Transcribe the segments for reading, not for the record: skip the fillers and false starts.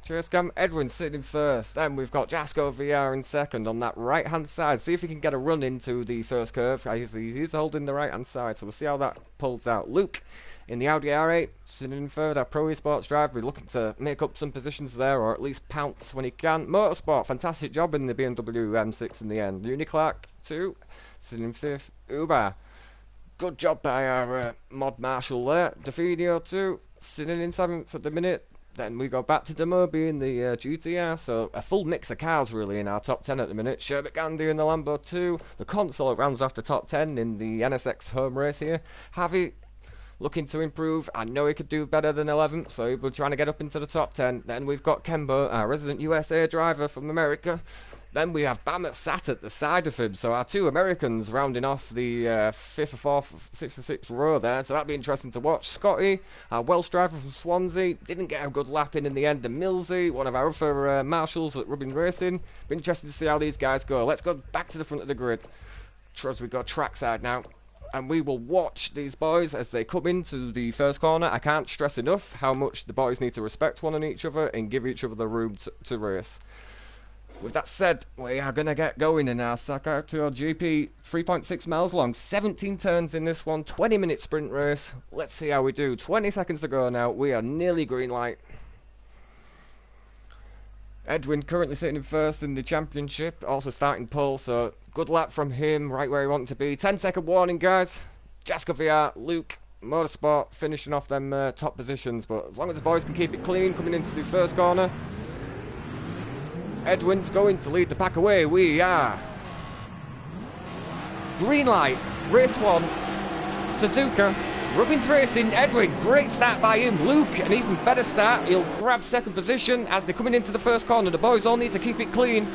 Chase cam, Edwin sitting in first. Then we've got Jasko VR in second on that right-hand side. See if he can get a run into the first curve. He's holding the right-hand side, so we'll see how that pulls out. Luke in the Audi R8, sitting in third. Our Pro Esports driver, we're looking to make up some positions there, or at least pounce when he can. Motorsport, fantastic job in the BMW M6 in the end. Uniclark 2, sitting in fifth. Uber, good job by our mod marshal there. Definio 2, sitting in seventh at the minute. Then we go back to Demobi in the GTR, so a full mix of cars really in our top 10 at the minute. Sherbet Gandhi in the Lambo 2, the console rounds off the top 10 in the NSX home race here. Javi looking to improve. I know he could do better than 11th, so we're trying to get up into the top 10. Then we've got Kembo, our resident USA driver from America. Then we have Bammet sat at the side of him, so our two Americans rounding off the 5th or 4th, 6th or 6th row there, so that'll be interesting to watch. Scotty, our Welsh driver from Swansea, didn't get a good lap in the end, and Millsy, one of our other marshals at Rubbin Racing. Be interesting to see how these guys go. Let's go back to the front of the grid. As we go trackside now, and we will watch these boys as they come into the first corner. I can't stress enough how much the boys need to respect one and each other and give each other the room to race. With that said, we are going to get going in our Sakitto GP, 3.6 miles long, 17 turns in this one, 20-minute sprint race. Let's see how we do. 20 seconds to go now. We are nearly green light. Edwin currently sitting in first in the championship, also starting pole, so good lap from him, right where he wanted to be. 10-second warning, guys. Jasko VR, Luke, Motorsport finishing off them top positions, but as long as the boys can keep it clean coming into the first corner. Edwin's going to lead the pack away. We are green light, race 1, Suzuka, Rubbins Racing, Edwin, great start by him. Luke, an even better start, he'll grab second position as they're coming into the first corner. The boys all need to keep it clean.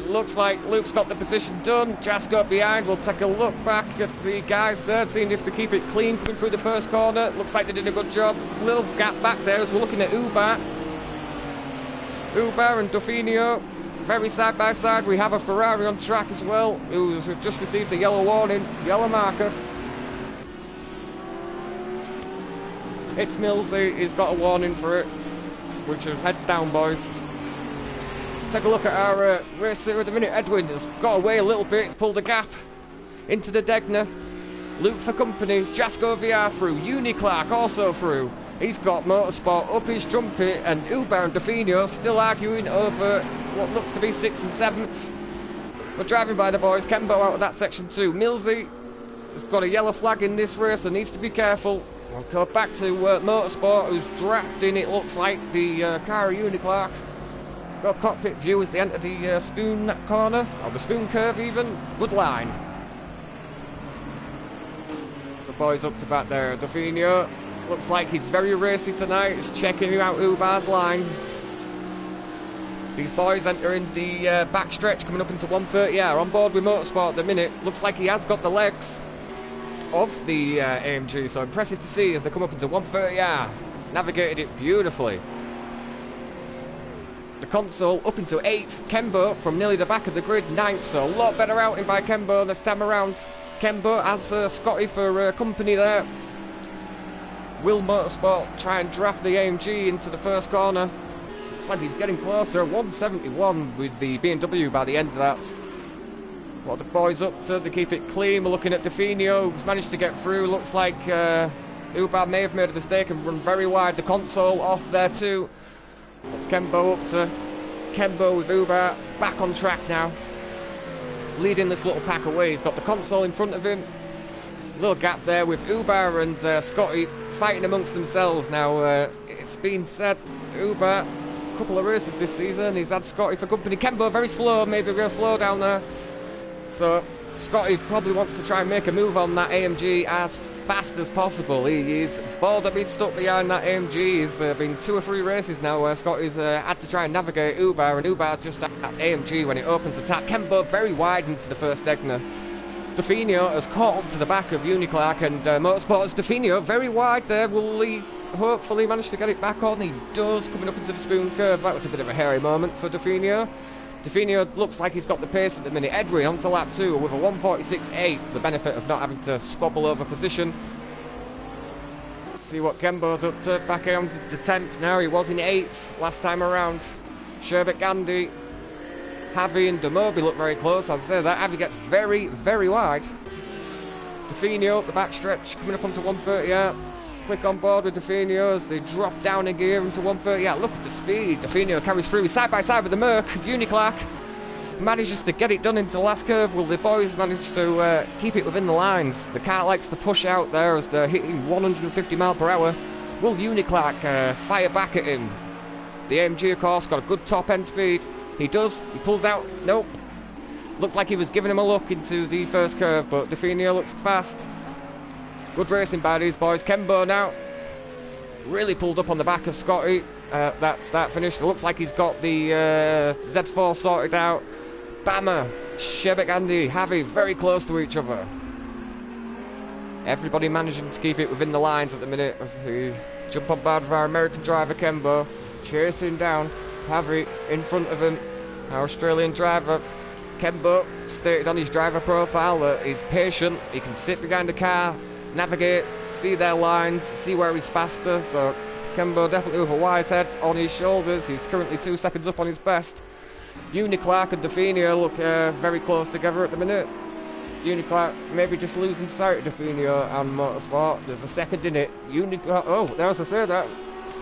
Looks like Luke's got the position done. Jasko behind. We'll take a look back at the guys there, seeing if they keep it clean coming through the first corner. Looks like they did a good job. A little gap back there as we're looking at Uber and Definio, very side by side. We have a Ferrari on track as well, who's just received a yellow warning, yellow marker. It's Millsy, he's got a warning for it, which is heads down, boys. Take a look at our race here at the minute. Edwin has got away a little bit, he's pulled a gap into the Degner. Luke for company, Jasko VR through, Uniclark also through. He's got Motorsport up his trumpet, and Uber and Definio still arguing over what looks to be 6th and 7th. We're driving by the boys. Kembo out of that section too. Millsy has got a yellow flag in this race and needs to be careful. We'll go back to Motorsport, who's drafting, it looks like, the car of Uniclark. Got cockpit view as they enter the spoon corner, or the spoon curve even. Good line. The boys up to back there. Definio looks like he's very racy tonight. He's checking out Uber's line. These boys entering the backstretch coming up into 130R. On board with Motorsport at the minute. Looks like he has got the legs of the AMG. So impressive to see as they come up into 130R. Navigated it beautifully. The console up into 8th. Kembo from nearly the back of the grid, 9th. So a lot better outing by Kembo this time around. Kembo has Scotty for company there. Will Motorsport try and draft the AMG into the first corner? Looks like he's getting closer. 171 with the BMW by the end of that. What are the boys up to? They keep it clean. We're looking at Definio, who's managed to get through. Looks like Uber may have made a mistake and run very wide. The console off there too. That's Kembo up to Kembo with Uber. Back on track now. Leading this little pack away. He's got the console in front of him. Little gap there with Uber and Scotty fighting amongst themselves now. It's been said, Uber, a couple of races this season, he's had Scotty for company. Kembo very slow, maybe real slow down there. So Scotty probably wants to try and make a move on that AMG as fast as possible. He is bored of being stuck behind that AMG. He's been 2 or 3 races now where Scotty's had to try and navigate Uber, and Uber's just at AMG when it opens the tap. Kembo very wide into the first Degner. Definio has caught up to the back of Uniclark, and Motorsport's Definio very wide there. Will he hopefully manage to get it back on? He does, coming up into the spoon curve. That was a bit of a hairy moment for Definio. Definio looks like he's got the pace at the minute. Edwin onto lap 2 with a 1:46.8, the benefit of not having to squabble over position. see what Kembo's up to. Back on the 10th now. He was in 8th last time around. Sherbet Gandhi, Javi and Damobi look very close. As I say that, Javi gets very, very wide. Definio, the backstretch, coming up onto 130 out. Quick on board with Definio as they drop down a gear into 130 out. Look at the speed. Definio carries through. He's side by side with the Merc. Uniclark manages to get it done into the last curve. Will the boys manage to keep it within the lines? The car likes to push out there as they're hitting 150 mph. Will Uniclark fire back at him? The AMG, of course, got a good top end speed. He does. He pulls out. Nope. Looked like he was giving him a look into the first curve, but Definio looks fast. Good racing by these boys. Kembo now really pulled up on the back of Scotty. That start finish. It looks like he's got the Z4 sorted out. Bammer, Sherbet Gandhi, Javi very close to each other. Everybody managing to keep it within the lines at the minute as we jump on board with our American driver Kembo. Chasing down Javi in front of him, our Australian driver. Kembo stated on his driver profile that he's patient, he can sit behind the car, navigate, see their lines, see where he's faster, so Kembo definitely with a wise head on his shoulders. He's currently 2 seconds up on his best. Uniclark and Definio look very close together at the minute. Uniclark maybe just losing sight of Definio and Motorsport. There's a second in it. Uniclark, oh, there's I say that.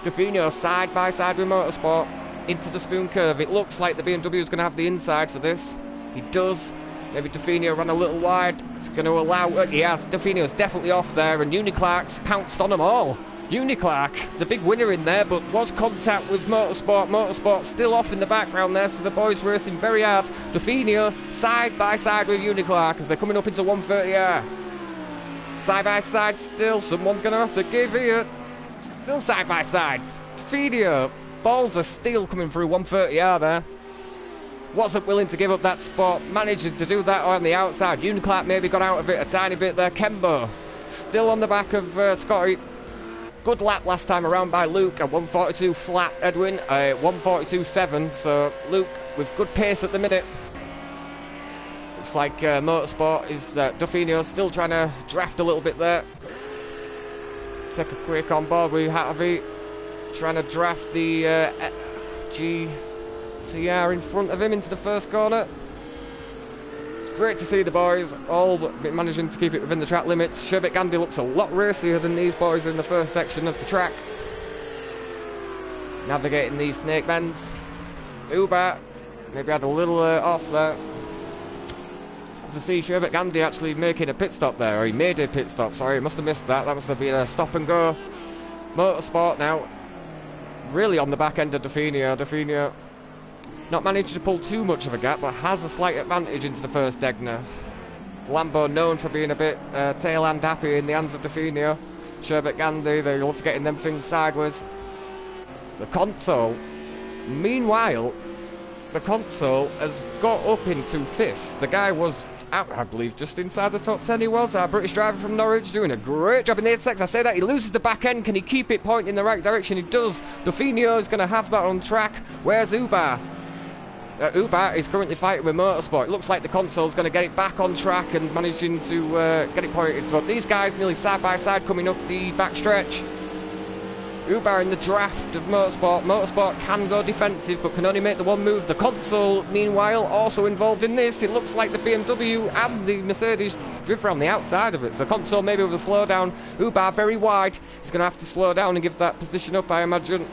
Definio side by side with Motorsport into the spoon curve. It looks like the BMW is going to have the inside for this. He does. Maybe Definio ran a little wide. It's going to allow... he has. Definio's definitely off there, and Uniclark's pounced on them all. Uniclark, the big winner in there, but was contact with Motorsport. Motorsport still off in the background there, so the boys racing very hard. Definio side by side with Uniclark as they're coming up into 130R. Side by side still. Someone's going to have to give here. Still side by side. Definio. Balls of steel coming through 130R there. Wasn't willing to give up that spot. Manages to do that on the outside. Uniclark maybe got out of it a tiny bit there. Kembo still on the back of Scotty. Good lap last time around by Luke. A 142 flat, Edwin. 142.7. So Luke with good pace at the minute. Looks like Motorsport is... Definio still trying to draft a little bit there. Take a quick on board with Javi. Trying to draft the GT3 in front of him into the first corner. It's great to see the boys all managing to keep it within the track limits. Sherbet Gandhi looks a lot racier than these boys in the first section of the track. Navigating these snake bends. Uber maybe had a little off there. To see Sherbet Gandhi actually making a pit stop there, or he made a pit stop, sorry, must have missed that. That must have been a stop and go. Motorsport now really on the back end of Definio. Definio not managed to pull too much of a gap, but has a slight advantage into the first Degner. Lambo known for being a bit tail hand happy in the hands of Definio. Sherbet Gandhi, they love getting them things sideways. The console, meanwhile, the console has got up into 5th. The guy was out, I believe, just inside the top 10 he was. Our British driver from Norwich doing a great job in the 8.6. I say that, he loses the back end. Can he keep it pointing in the right direction? He does. Definio is going to have that on track. Where's Uber? Uber is currently fighting with Motorsport. It looks like the console is going to get it back on track and managing to get it pointed. But these guys nearly side by side coming up the back stretch. Uber in the draft of Motorsport. Motorsport can go defensive but can only make the one move. The console, meanwhile, also involved in this. It looks like the BMW and the Mercedes drift around the outside of it. So the console maybe with a slowdown. Uber very wide. He's going to have to slow down and give that position up, I imagine.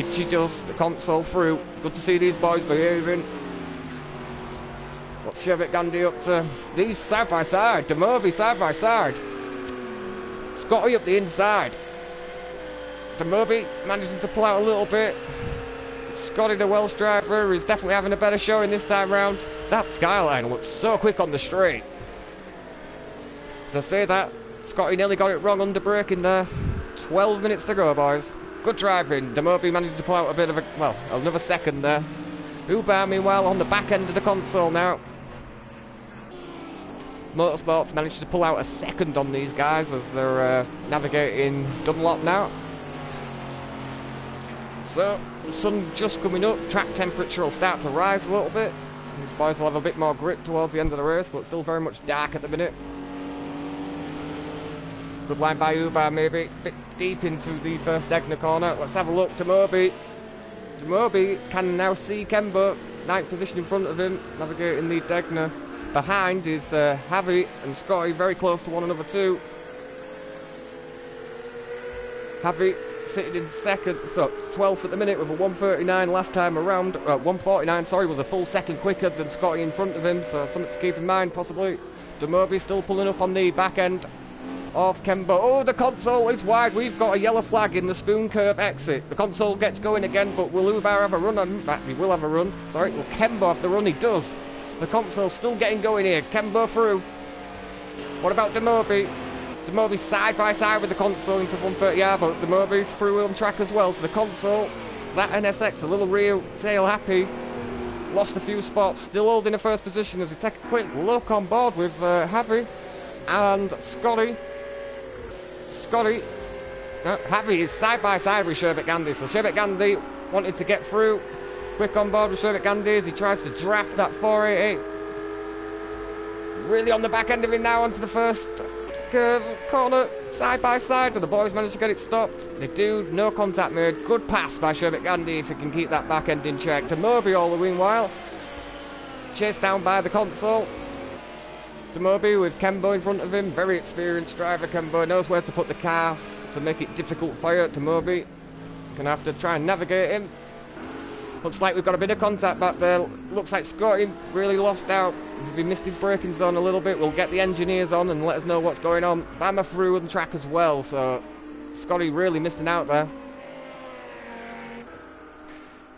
She does. The console through. Good to see these boys behaving. What's Sherbet Gandhi up to? These side by side. Demovi side by side. Scotty up the inside. Demobi managing to pull out a little bit. Scotty, the Welsh driver, is definitely having a better showing this time round. That skyline looks so quick on the straight. As I say that, Scotty nearly got it wrong under braking there. 12 minutes to go, boys. Good driving. Demobi managed to pull out a bit of a, well, another second there. Uber, meanwhile, on the back end of the console now. Motorsports managed to pull out a second on these guys as they're navigating Dunlop now. So, the sun just coming up, track temperature will start to rise a little bit. These boys will have a bit more grip towards the end of the race, but still very much dark at the minute. Good line by Uber, maybe a bit deep into the first Degner corner. Let's have a look. Demobi can now see Kemba. 9th position in front of him, navigating the Degner. Behind is Javi and Scotty, very close to one another too. Javi sitting in second, so 12th at the minute with a 1:39 last time around. 1:49, sorry, was a full second quicker than Scotty in front of him, so something to keep in mind possibly. Demobi still pulling up on the back end of Kemba. Oh, the console is wide. We've got a yellow flag in the spoon curve exit. The console gets going again, but will Uber have a run on? He will have a run. Sorry, will Kemba have the run? He does. The console's still getting going here. Kemba through. What about Demobi? Demobi side by side with the console into 130R, but Demobi through on track as well. So the console, that NSX, a little rear tail happy. Lost a few spots, still holding a first position as we take a quick look on board with Javi and Scotty. Javi is side by side with Sherbet Gandhi, so Sherbet Gandhi wanted to get through. Quick on board with Sherbet Gandhi as he tries to draft that 488. Really on the back end of him now onto the first curve corner, side by side, and the boys managed to get it stopped. They do, no contact made. Good pass by Sherbet Gandhi if he can keep that back end in check. Demobi all the meanwhile, chased down by the console. Demobi with Kembo in front of him, very experienced driver. Kembo knows where to put the car to make it difficult fire. Demobi gonna have to try and navigate him. Looks like we've got a bit of contact back there. Looks like Scotty really lost out. If he missed his braking zone a little bit, we'll get the engineers on and let us know what's going on. Bama through on track as well, so Scotty really missing out there.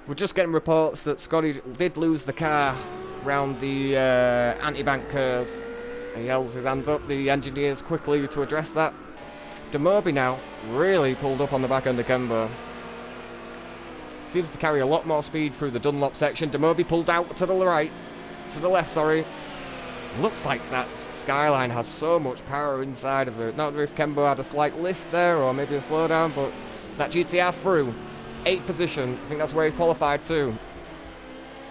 We're just getting reports that Scotty did lose the car round the anti-bank curves. He holds his hands up, the engineers quickly to address that. Demobi now really pulled up on the back end of Kemba. Seems to carry a lot more speed through the Dunlop section. Demobi pulled out to the left, sorry. Looks like that Skyline has so much power inside of it. Not if Kemba had a slight lift there or maybe a slowdown, but that GTR through. 8th position, I think that's where he qualified too.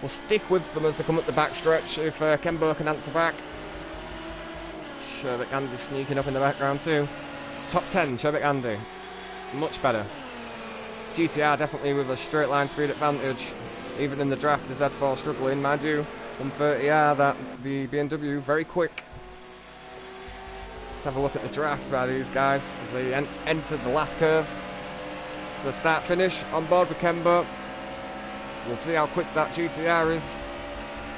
We'll stick with them as they come up the back stretch if Kemba can answer back. Sherbet Gandhi sneaking up in the background too. Top 10, Sherbet Gandhi. Much better. GTR definitely with a straight line speed advantage. Even in the draft, the Z4 struggling, mind you. 130R, that the BMW, very quick. Let's have a look at the draft by these guys as they enter the last curve. The start finish on board with Kemba. We'll see how quick that GTR is.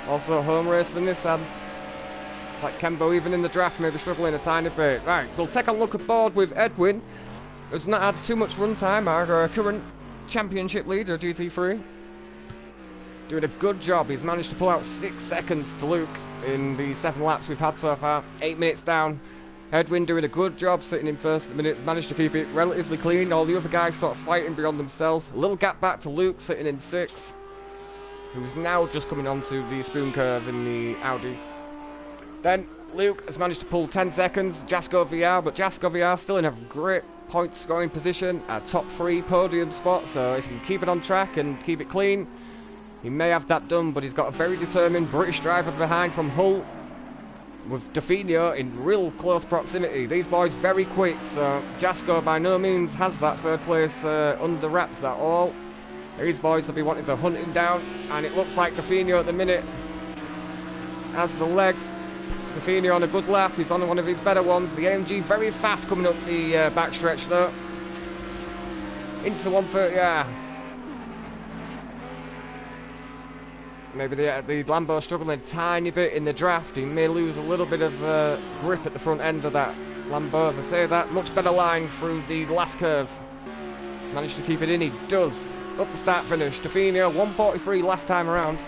Also home race for Nissan. It's like Kemba even in the draft maybe struggling a tiny bit. Right, we'll take a look aboard with Edwin, who's not had too much run time, our current championship leader, GT3. Doing a good job. He's managed to pull out 6 seconds to Luke in the 7 laps we've had so far. 8 minutes down. Edwin doing a good job sitting in first at the minute. Managed to keep it relatively clean. All the other guys sort of fighting beyond themselves. A little gap back to Luke sitting in 6th, who's now just coming onto the spoon curve in the Audi. Then Luke has managed to pull 10 seconds. Jasko VR, but Jasko VR still in a great point scoring position. A top 3 podium spot, so if he can keep it on track and keep it clean, he may have that done, but he's got a very determined British driver behind from Hull with Definio in real close proximity. These boys very quick, so Jasko by no means has that 3rd place under wraps at all. These boys will be wanting to hunt him down, and it looks like Definio at the minute has the legs. Definio on a good lap, he's on one of his better ones. The AMG very fast coming up the backstretch though. Into the 130R. Maybe the Lambo struggling a tiny bit in the draft. He may lose a little bit of grip at the front end of that Lambo. As I say that, much better line through the last curve. Managed to keep it in, he does. Up the start finish. Definio, 143 last time around.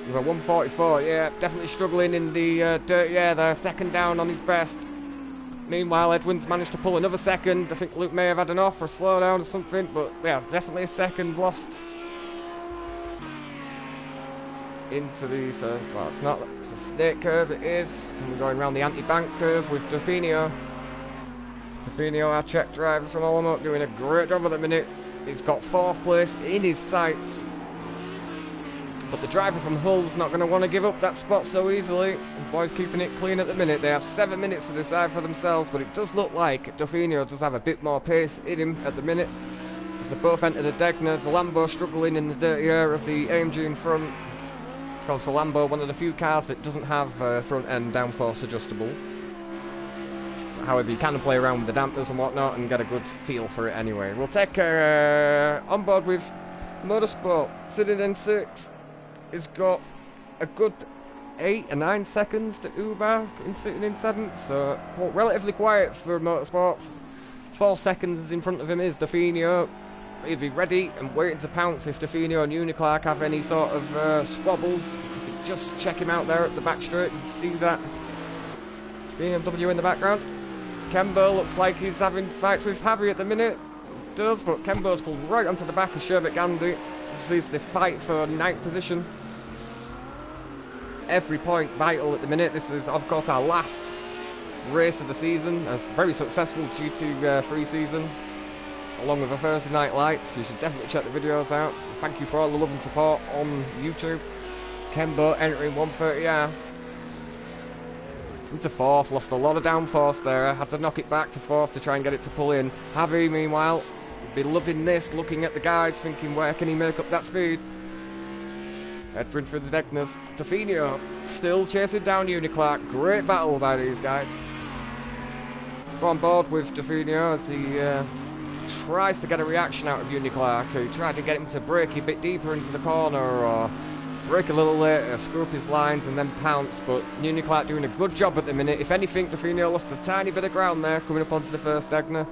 With a 144, yeah, definitely struggling in the dirty air there. 2nd down on his best. Meanwhile, Edwin's managed to pull another 2nd. I think Luke may have had an off or a slowdown or something, but yeah, definitely a 2nd lost. Into the first, well, it's not, it's the state curve, it is. And we're going around the anti-bank curve with Definio. Definio, our Czech driver from Olomouc, doing a great job at the minute. He's got 4th place in his sights. But the driver from Hull's not going to want to give up that spot so easily. The boys keeping it clean at the minute. They have 7 minutes to decide for themselves, but it does look like Dauphinio does have a bit more pace in him at the minute. As they both enter the Degner, the Lambo struggling in the dirty air of the AMG in front. Of course, the Lambo, one of the few cars that doesn't have front end downforce adjustable. However, you can play around with the dampers and whatnot and get a good feel for it anyway. We'll take on board with Motorsport, sitting in 6. He's got a good 8 or 9 seconds to Uber, sitting in 7th, so relatively quiet for Motorsport. 4 seconds in front of him is Dauphinio. He'll be ready and waiting to pounce if Dauphinio and Uniclark have any sort of squabbles. You can just check him out there at the back straight and see that BMW in the background. Kembo looks like he's having fights with Javi at the minute. Does, but Kembo's pulled right onto the back of Sherbet Gandhi. This is the fight for 9th position. Every point vital at the minute. This is, of course, our last race of the season. A very successful GT3 season, along with the Thursday Night Lights. You should definitely check the videos out. Thank you for all the love and support on YouTube. Kembo entering 130R. Into 4th, lost a lot of downforce there. Had to knock it back to 4th to try and get it to pull in. Javi, meanwhile, be loving this, looking at the guys, thinking where can he make up that speed. Edwin through the Degners. Dauphinio still chasing down Uniclark. Great battle by these guys. Let's go on board with Dauphinio as he tries to get a reaction out of Uniclark. He tried to get him to brake a bit deeper into the corner or brake a little later, screw up his lines and then pounce, but Uniclark doing a good job at the minute. If anything, Dauphinio lost a tiny bit of ground there coming up onto the first Degner.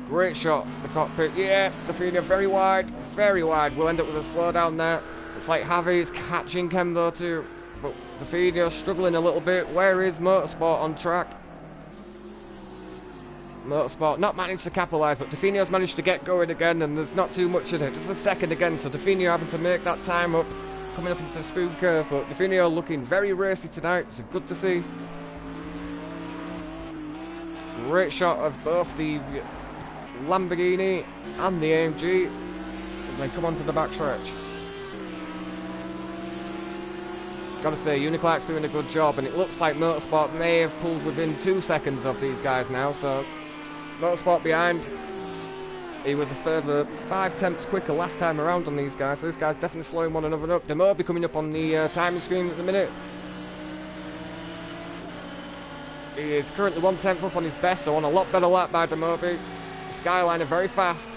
Great shot, the cockpit. Yeah, Dauphinio very wide, very wide. We'll end up with a slowdown there. It's like Javi's catching Kembo too, but Dauphinio struggling a little bit. Where is Motorsport on track? Motorsport not managed to capitalise, but Dauphinio's managed to get going again, and there's not too much in it. Just a second again, so Dauphinio having to make that time up, coming up into the spoon curve, but Dauphinio looking very racy tonight. It's good to see. Great shot of both the Lamborghini and the AMG as they come onto the backstretch. Gotta say, Uniclark's doing a good job, and it looks like Motorsport may have pulled within 2 seconds of these guys now, so Motorsport behind. He was a further 5 tenths quicker last time around on these guys, so this guy's definitely slowing one another up. Demobi coming up on the timing screen at the minute. He is currently 1 tenth up on his best, so on a lot better lap by Demobi. Skyliner very fast.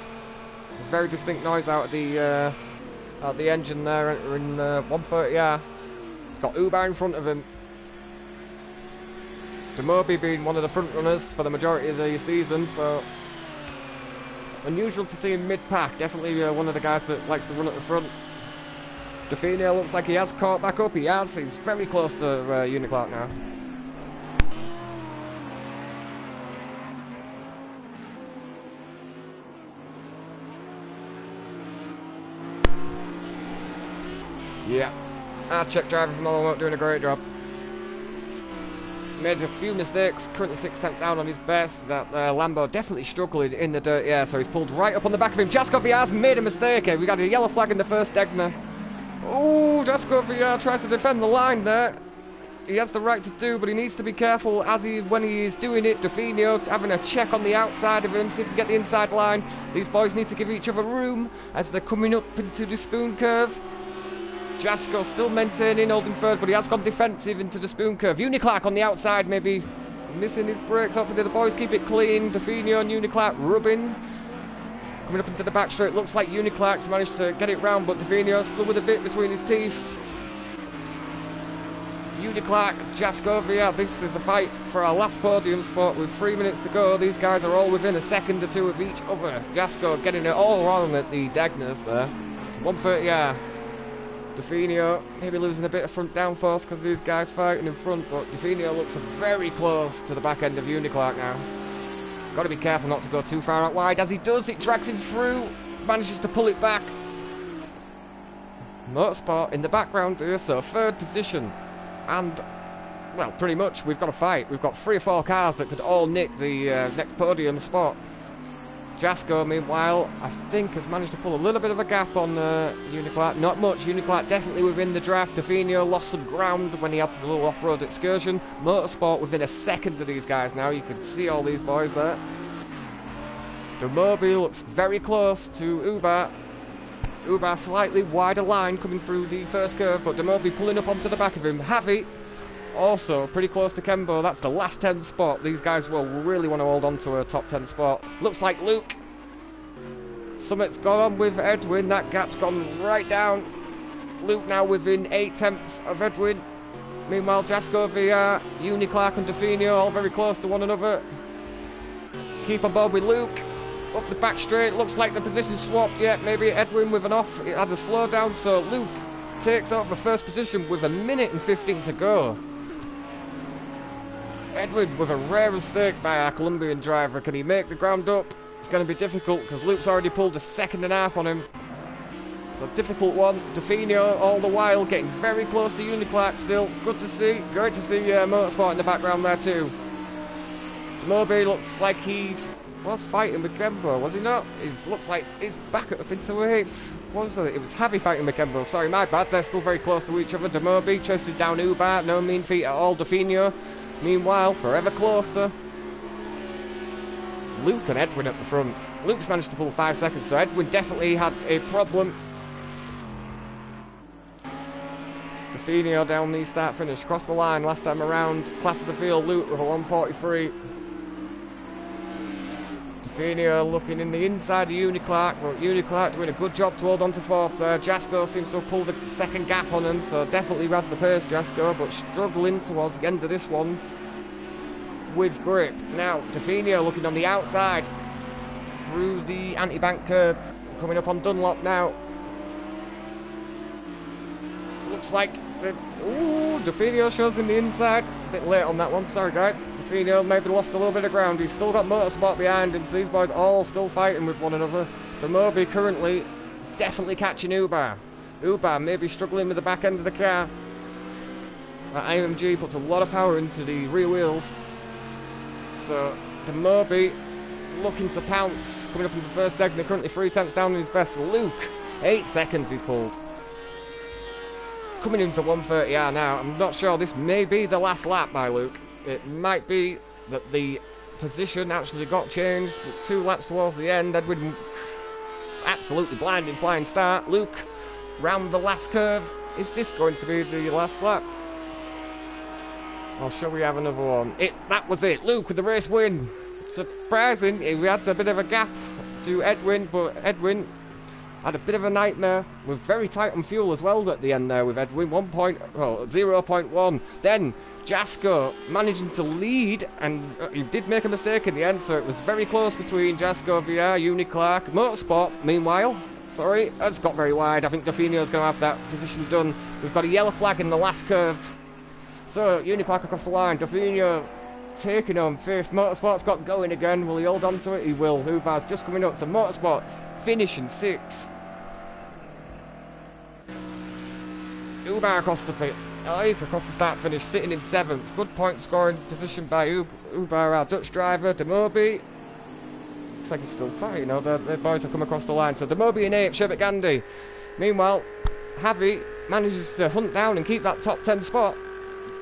A very distinct noise out of the engine there, entering 130R. He's got Uber in front of him. Demobi being one of the front runners for the majority of the season, so unusual to see him mid-pack. Definitely one of the guys that likes to run at the front. Dauphinio looks like he has caught back up. He has. He's very close to Uniclark now. Yeah. Our check driver from Olomouc doing a great job. Made a few mistakes, currently 6 tenths down on his best. That Lambo definitely struggling in the dirt, yeah, so he's pulled right up on the back of him. Jasko VR made a mistake here. We got a yellow flag in the first Degner. Oh, Jasko VR tries to defend the line there. He has the right to do, but he needs to be careful when he is doing it. Dauphinio having a check on the outside of him, see if he can get the inside line. These boys need to give each other room as they're coming up into the spoon curve. Jasko still maintaining, holding third, but he has gone defensive into the spoon curve. Uniclark on the outside, maybe missing his brakes. Hopefully the boys keep it clean. Dauphinio and Uniclark rubbing. Coming up into the back straight, looks like Uniclark's managed to get it round, but Dauphinio still with a bit between his teeth. Uniclark, Jasko VR, this is a fight for our last podium spot with 3 minutes to go. These guys are all within a second or two of each other. Jasko getting it all wrong at the Degners there. It's 130R. Dauphinio maybe losing a bit of front downforce because these guys fighting in front, but Dauphinio looks very close to the back end of Uniclark now. Got to be careful not to go too far out wide. As he does, it drags him through, manages to pull it back. Motorsport in the background here, so third position. And, well, pretty much we've got a fight. We've got 3 or 4 cars that could all nick the next podium spot. Jasko, meanwhile, I think has managed to pull a little bit of a gap on Uniclark. Not much. Uniclark definitely within the draft. Definio lost some ground when he had the little off-road excursion. Motorsport within a second of these guys now. You can see all these boys there. Demobi looks very close to Uber. Uber slightly wider line coming through the first curve, but Demobi pulling up onto the back of him. Javi also pretty close to Kembo. That's the last 10 spot. These guys will really want to hold on to a top 10 spot. Looks like Luke. Summit's gone on with Edwin. That gap's gone right down. Luke now within 8/10 of Edwin. Meanwhile, Jasko VR, Uniclark and Definio all very close to one another. Keep on board with Luke. Up the back straight. Looks like the position swapped yet. Maybe Edwin with an off. It had a slowdown, so Luke takes over first position with 1:15 to go. Edwin with a rare mistake by our Colombian driver. Can he make the ground up? It's going to be difficult because Luke's already pulled a second and a half on him. So difficult one. Definio all the while getting very close to Uniclark still. It's good to see. Great to see Motorsport in the background there too. Demobi looks like he was fighting with Kembo, was he not? Looks like he's back up into 8th. What was it? It was Javi fighting with Kembo. Sorry, my bad. They're still very close to each other. Demobi chases down Uber. No mean feat at all. Definio. Meanwhile, forever closer. Luke and Edwin at the front. Luke's managed to pull 5 seconds, so Edwin definitely had a problem. Definio down the start finish. Across the line last time around. Class of the field, Luke with a 1:43. Definio looking in the inside of Uniclark, but Uniclark doing a good job to hold on to 4th there. Jasko seems to have pulled a second gap on him, so definitely has the pace, Jasko, but struggling towards the end of this one with grip. Now, Definio looking on the outside through the anti-bank curb, coming up on Dunlop now. Looks like Definio shows in the inside. A bit late on that one, sorry guys. Definio maybe lost a little bit of ground. He's still got Motorsport behind him, so these boys all still fighting with one another. Demobi currently definitely catching Uber. Uber maybe struggling with the back end of the car. That IMG puts a lot of power into the rear wheels. So Demobi looking to pounce. Coming up in the first egg, they're currently 3/10 down in his best. Luke, 8 seconds he's pulled. Coming into 1:30R now. I'm not sure. This may be the last lap by Luke. It might be that the position actually got changed with 2 laps towards the end. Edwin absolutely blinding flying start. Luke round the last curve. Is this going to be the last lap? Or shall we have another one? That was it. Luke with the race win. Surprising. We had a bit of a gap to Edwin, but Edwin had a bit of a nightmare. We're very tight on fuel as well at the end there with Edwin. 0.1. Then Jasko managing to lead, and he did make a mistake in the end, so it was very close between Jasko VR, Uniclark. Motorsport, meanwhile, has got very wide. I think Definio's going to have that position done. We've got a yellow flag in the last curve. So, Uniclark across the line. Definio taking on 5th. Motorsport's got going again. Will he hold on to it? He will. Uber's just coming up. So, Motorsport finishing 6th. Uber across the pit. He's across the start finish, sitting in 7th. Good point scoring position by Uber, our Dutch driver. Demobi. Looks like he's still fighting. The boys have come across the line. So Demobi in 8th, Sherbet Gandhi. Meanwhile, Javi manages to hunt down and keep that top 10 spot.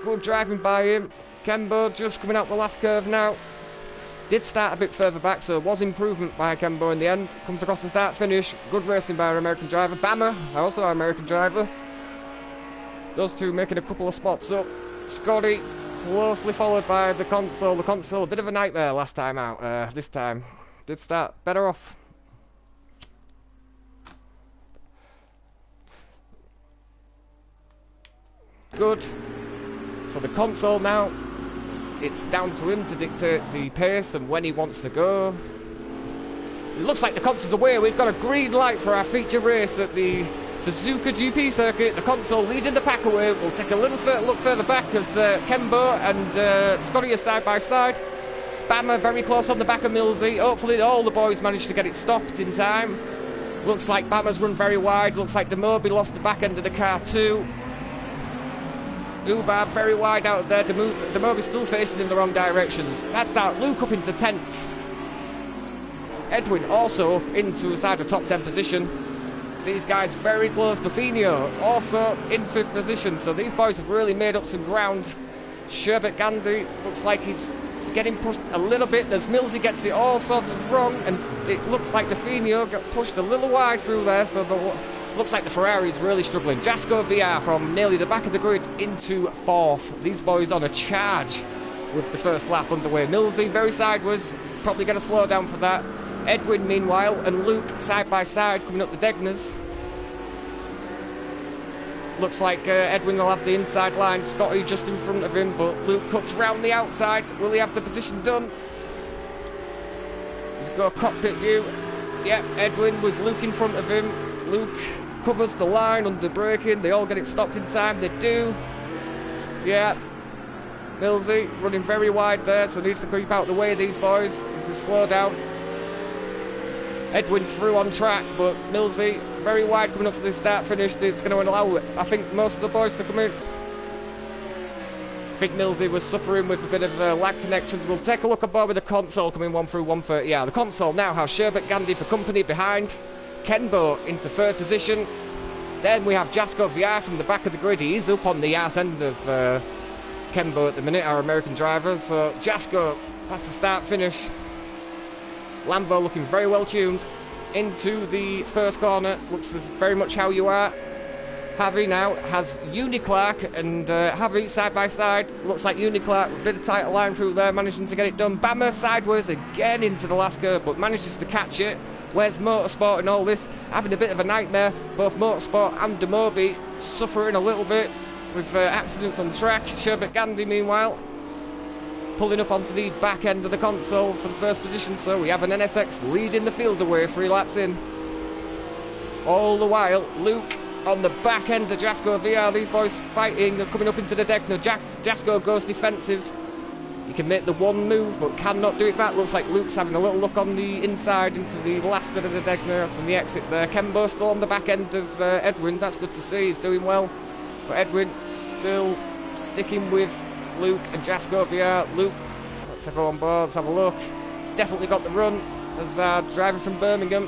Good driving by him. Kembo just coming out the last curve now. Did start a bit further back, so there was improvement by Kembo in the end. Comes across the start finish. Good racing by our American driver. Bammer, also our American driver. Those two making a couple of spots up. Scotty closely followed by the console. The console, a bit of a nightmare last time out. This time did start better off. Good. So the console now, it's down to him to dictate the pace and when he wants to go. It looks like the console's away. We've got a green light for our feature race at the Suzuka GP circuit. The console leading the pack away. We'll take a little look further back as Kembo and Scotty are side by side. Bammer very close on the back of Millsy. Hopefully all the boys managed to get it stopped in time. Looks like Bammer's run very wide. Looks like Demobi lost the back end of the car too. Uber very wide out there. Demobi's still facing in the wrong direction. That's that. Luke up into 10th. Edwin also into side of top 10 position. These guys very close. Buffino also in 5th position. So these boys have really made up some ground. Sherbet Gandhi looks like he's getting pushed a little bit. There's Millsy gets it all sorts of wrong, and it looks like Buffino got pushed a little wide through there. So looks like the Ferrari is really struggling. Jasko VR from nearly the back of the grid into 4th. These boys on a charge with the first lap underway. Millsy very sideways, probably going to slow down for that. Edwin meanwhile and Luke side by side coming up the Degners. Looks like Edwin will have the inside line, Scotty just in front of him, but Luke cuts round the outside. Will he have the position done? He's got a cockpit view. Yep, Edwin with Luke in front of him. Luke covers the line under braking. They all get it stopped in time. They do. Yeah. Millsy running very wide there, so needs to creep out the way of these boys to slow down. Edwin through on track, but Millsy very wide coming up to the start finish. It's going to allow, I think, most of the boys to come in. I think Millsy was suffering with a bit of lag connections. We'll take a look aboard with the console coming 1 through 130. Yeah, the console now has Sherbet Gandhi for company behind. Kenbo into 3rd position. Then we have Jasko VR from the back of the grid. He is up on the arse end of Kenbo at the minute, our American driver. So Jasko, that's the start finish. Lambo looking very well tuned into the first corner. Looks as very much how you are. Javi now has Uniclark and Javi side by side. Looks like Uniclark with a bit of tighter line through there, managing to get it done. Bammer sideways again into the last curve, but manages to catch it. Where's Motorsport in all this? Having a bit of a nightmare. Both Motorsport and Demobi suffering a little bit with accidents on track. Sherbet Gandhi meanwhile pulling up onto the back end of the console for the first position, so we have an NSX leading the field away 3 laps in. All the while, Luke on the back end of Jasko VR. These boys fighting, coming up into the Degner. Jasko goes defensive. He can make the one move, but cannot do it back. Looks like Luke's having a little look on the inside into the last bit of the Degner from the exit there. Kenbo still on the back end of Edwin. That's good to see. He's doing well. But Edwin still sticking with Luke and Jasko VR. Luke, let's go on board, let's have a look. He's definitely got the run as driver from Birmingham.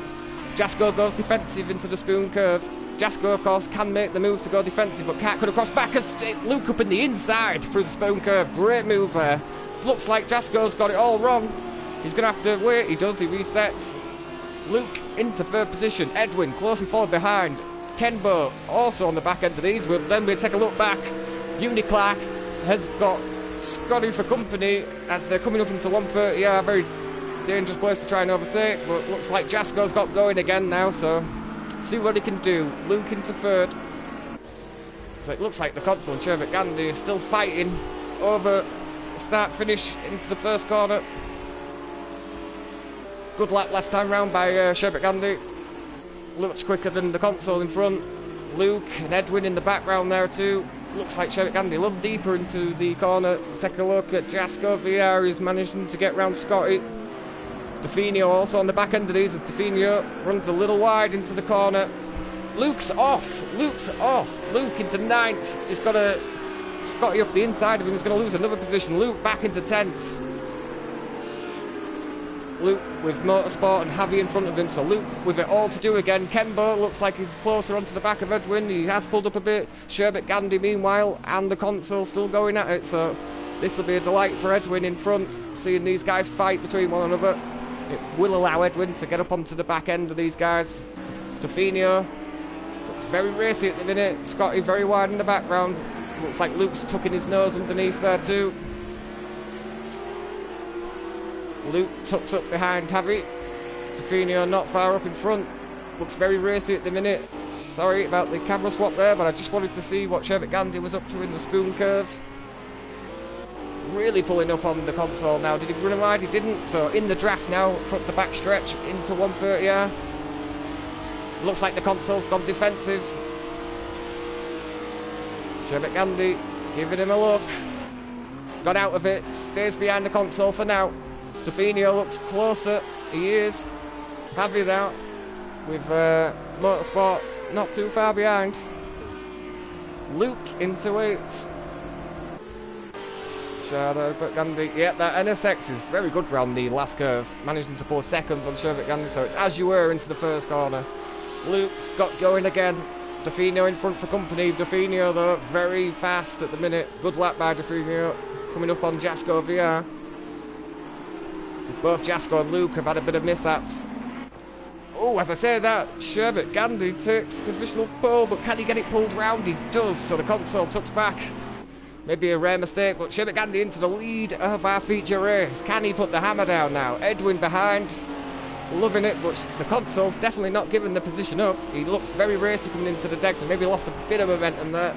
Jasko goes defensive into the spoon curve. Jasko, of course, can make the move to go defensive, but can't cut across back as Luke up in the inside through the spoon curve. Great move there. Looks like Jasko's got it all wrong. He's going to have to wait. He does, he resets. Luke into 3rd position. Edwin closely followed behind. Kenbo also on the back end of these. Then we'll take a look back. Uniclark has got Scotty for company as they're coming up into 130. Yeah, very dangerous place to try and overtake, but looks like Jasko's got going again now, so see what he can do. Luke into 3rd. So it looks like the console and Sherbet Gandhi is still fighting over the start finish into the first corner. Good lap last time round by Sherbet Gandhi. Much quicker than the console in front. Luke and Edwin in the background there too. Looks like Sherbet Gandhi a little deeper into the corner. Let's take a look at Jasko VR. He's managing to get round Scotty. Buffino also on the back end of these as Buffino runs a little wide into the corner. Luke's off. Luke's off. Luke into 9th. He's got a Scotty up the inside of him. He's going to lose another position. Luke back into 10th. Luke with Motorsport and Javi in front of him, so Luke with it all to do again. Kenbo looks like he's closer onto the back of Edwin. He has pulled up a bit. Sherbet Gandhi meanwhile, and the console still going at it, so this will be a delight for Edwin in front, seeing these guys fight between one another. It will allow Edwin to get up onto the back end of these guys. Buffino looks very racy at the minute. Scotty very wide in the background. Looks like Luke's tucking his nose underneath there too. Luke tucks up behind Javi. Buffino not far up in front. Looks very racy at the minute. Sorry about the camera swap there, but I just wanted to see what Sherbet Gandhi was up to in the spoon curve. Really pulling up on the console now. Did he run wide? He didn't. So in the draft now, from the back stretch into 130R. Looks like the console's gone defensive. Sherbet Gandhi giving him a look. Got out of it. Stays behind the console for now. Buffino looks closer. He is. Javi now with Motorsport not too far behind. Luke into 8th. Sherbet Gandhi. Yeah, that NSX is very good round the last curve. Managing to pull second on Sherbet Gandhi, so it's as you were into the first corner. Luke's got going again. Definio in front for company. Definio, though, very fast at the minute. Good lap by Definio. Coming up on Jasko VR. Both Jasko and Luke have had a bit of mishaps. Oh, as I say that, Sherbet Gandhi takes provisional pole, but can he get it pulled round? He does, so the console tucks back. Maybe a rare mistake, but Sherbet Gandhi into the lead of our feature race. Can he put the hammer down now? Edwin behind, loving it, but the console's definitely not giving the position up. He looks very racy coming into the deck, but maybe lost a bit of momentum there.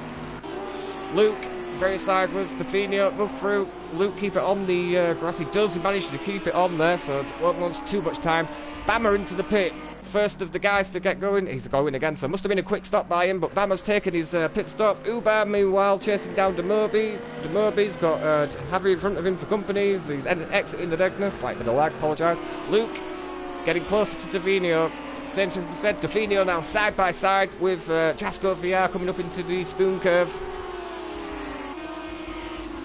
Luke, very sideways. Definio, go through. Luke, keep it on the grass. He does, he managed to keep it on there, so won't lose too much time. Bammer into the pit. First of the guys to get going. He's going again, so must have been a quick stop by him, but Bammer's taken his pit stop. Uber, meanwhile, chasing down Demobi. Demobi's got Javi in front of him for companies. He's exiting the deckness, slight bit of lag, apologise. Luke getting closer to Definio. Same thing said, Definio now side by side with Jasko VR coming up into the spoon curve.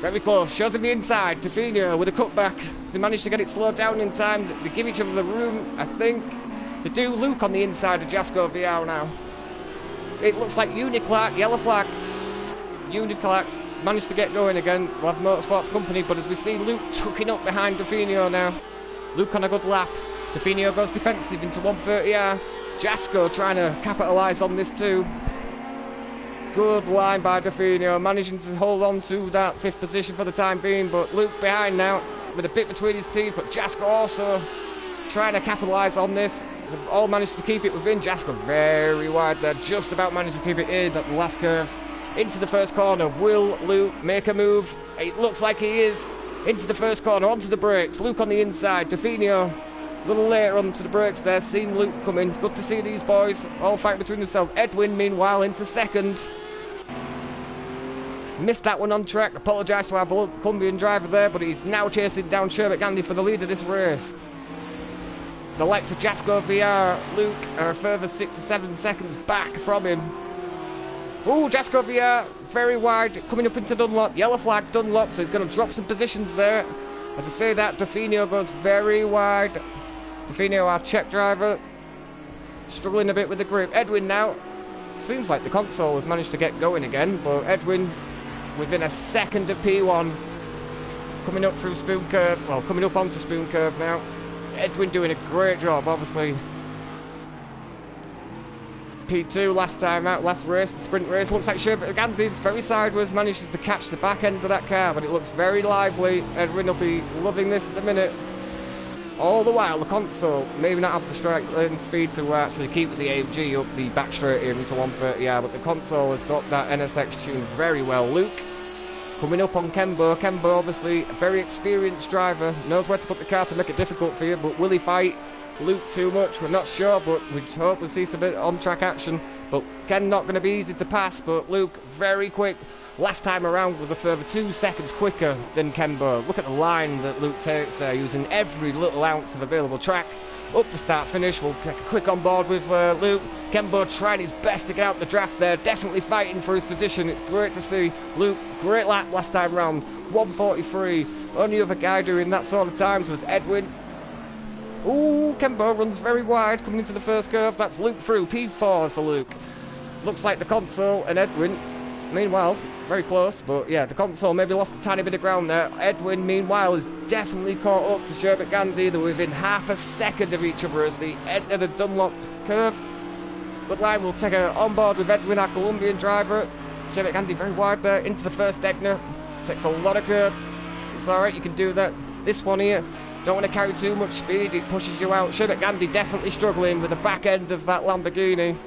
Very close, shows him the inside. Definio with a cutback. They managed to get it slowed down in time. They give each other the room, I think. They do. Luke on the inside of Jasko VR now. It looks like Uniclark, yellow flag. Uniclark's managed to get going again. We'll have Motorsports Company, but as we see Luke tucking up behind Definio now. Luke on a good lap. Definio goes defensive into 130R. Jasko trying to capitalise on this too. Good line by Definio, managing to hold on to that 5th position for the time being, but Luke behind now with a bit between his teeth, but Jasko also trying to capitalise on this. They've all managed to keep it within. Jasko very wide there, just about managed to keep it in at the last curve. Into the first corner, will Luke make a move? It looks like he is. Into the first corner, onto the brakes, Luke on the inside, Definio a little later onto the brakes there, seeing Luke coming. Good to see these boys all fight between themselves. Edwin meanwhile into second. Missed that one on track, apologise to our Colombian driver there, but he's now chasing down Sherbet Gandhi for the lead of this race. The likes of Jasko VR, Luke are a further 6 or 7 seconds back from him. Ooh, Jasko VR, very wide, coming up into Dunlop, yellow flag Dunlop, so he's going to drop some positions there. As I say that, Definio goes very wide. Definio, our Czech driver, struggling a bit with the grip. Edwin now, seems like the console has managed to get going again, but Edwin within a second of P1, coming up through Spoon Curve, well, coming up onto Spoon Curve now. Edwin doing a great job, obviously. P2 last time out, last race, the sprint race. Looks like Sherbet Gandhi's very sideways, manages to catch the back end of that car, but it looks very lively. Edwin will be loving this at the minute. All the while, the console maybe not have the strike lane speed to actually keep the AMG up the back straight here into 130R, but the console has got that NSX tuned very well. Luke coming up on Kembo. Kembo, obviously, a very experienced driver, knows where to put the car to make it difficult for you, but will he fight Luke too much? We're not sure, but we'd hope to see some bit on-track action. But Ken not going to be easy to pass, but Luke very quick. Last time around was a further 2 seconds quicker than Kembo. Look at the line that Luke takes there, using every little ounce of available track. Up the start-finish, we'll take a quick on board with Luke. Kembo trying his best to get out the draft there, definitely fighting for his position. It's great to see Luke. Great lap last time round, 1:43. Only other guy doing that sort of times was Edwin. Ooh, Kembo runs very wide coming into the first curve. That's Luke through, P4 for Luke. Looks like the console and Edwin, meanwhile, very close, but yeah, the console maybe lost a tiny bit of ground there. Edwin, meanwhile, is definitely caught up to Sherbet Gandhi. They're within half a second of each other as they enter the Dunlop curve. Good line, we'll take her on board with Edwin, our Colombian driver. Sherbet Gandhi very wide there, into the first Degner. Takes a lot of curve. It's alright, you can do that. This one here, don't want to carry too much speed, it pushes you out. Sherbet Gandhi definitely struggling with the back end of that Lamborghini.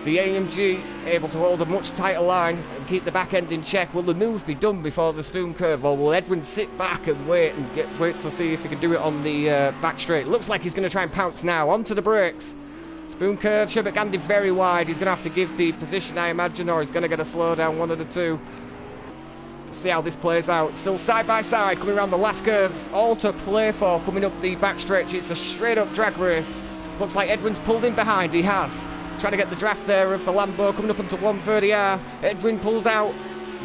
The AMG able to hold a much tighter line and keep the back end in check. Will the move be done before the spoon curve, or will Edwin sit back and wait to see if he can do it on the back straight? Looks like he's going to try and pounce now. Onto the brakes. Spoon curve, Sherbet Gandhi very wide. He's going to have to give the position, I imagine, or he's going to get a slowdown, one of the two. See how this plays out. Still side by side, coming around the last curve. All to play for, coming up the back stretch. It's a straight up drag race. Looks like Edwin's pulled in behind. He has. Trying to get the draft there of the Lambo coming up onto 130R. Edwin pulls out.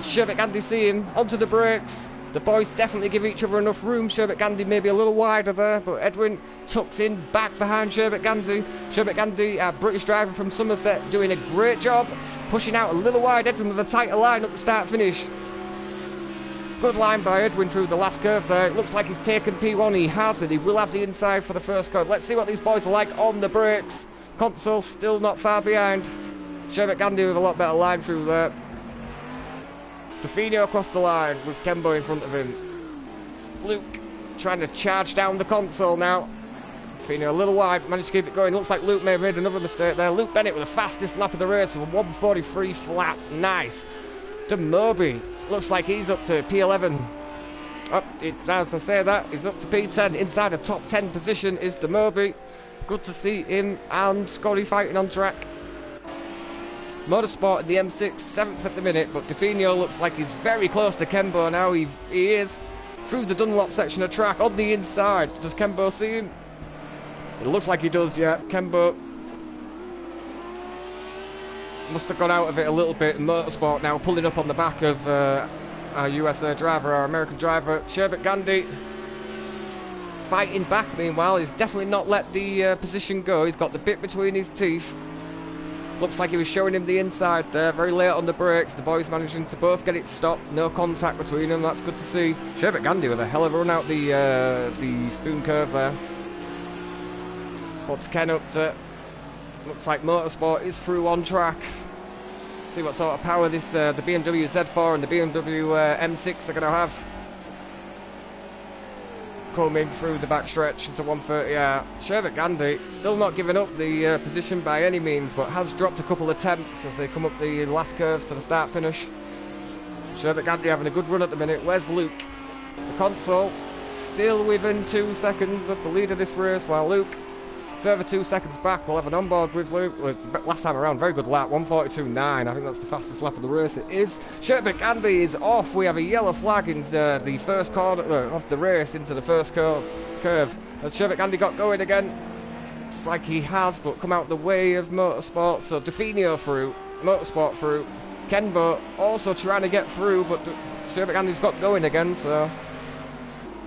Sherbet Gandhi see him. Onto the brakes. The boys definitely give each other enough room. Sherbet Gandhi maybe a little wider there, but Edwin tucks in back behind Sherbet Gandhi. Sherbet Gandhi, a British driver from Somerset, doing a great job, pushing out a little wide. Edwin with a tighter line at the start-finish. Good line by Edwin through the last curve there. It looks like he's taken P1. He has, and he will have the inside for the first curve. Let's see what these boys are like on the brakes. Console still not far behind. Sherbet Gandhi with a lot better line through there. Definio across the line with Kembo in front of him. Luke trying to charge down the console now. Definio a little wide, managed to keep it going. Looks like Luke may have made another mistake there. Luke Bennett with the fastest lap of the race with a 1:43 flat. Nice. Demoby looks like he's up to P11. As I say that, he's up to P10. Inside a top 10 position is Demoby. Good to see him and Scotty fighting on track. Motorsport in the M6, 7th at the minute, but Definio looks like he's very close to Kembo now. He is through the Dunlop section of track on the inside. Does Kembo see him? It looks like he does, yeah. Kembo must have gone out of it a little bit in Motorsport now, pulling up on the back of our USA driver, our American driver, Sherbet Gandhi. Fighting back, meanwhile. He's definitely not let the position go. He's got the bit between his teeth. Looks like he was showing him the inside there, very late on the brakes. The boys managing to both get it stopped, no contact between them, that's good to see. Sherbet Gandhi with a hell of a run out the spoon curve there. What's Ken up to? Looks like Motorsport is through on track. See what sort of power this the BMW Z4 and the BMW M6 are going to have. Coming through the backstretch into 130R. Sherbet Gandhi still not giving up the position by any means, but has dropped a couple of attempts as they come up the last curve to the start finish. Sherbet Gandhi having a good run at the minute. Where's Luke? The console still within 2 seconds of the lead of this race, while Luke further 2 seconds back. We'll have an onboard with Luke. Last time around, very good lap, 1:42.9. I think that's the fastest lap of the race. It is. Sherbet Gandhi is off. We have a yellow flag in the first corner of the race into the first curve. Has Sherbet Gandhi got going again? Looks like he has, but come out the way of Motorsport. So Definio through, Motorsport through. Kenbo also trying to get through, but Sherbet Gandhi's got going again. So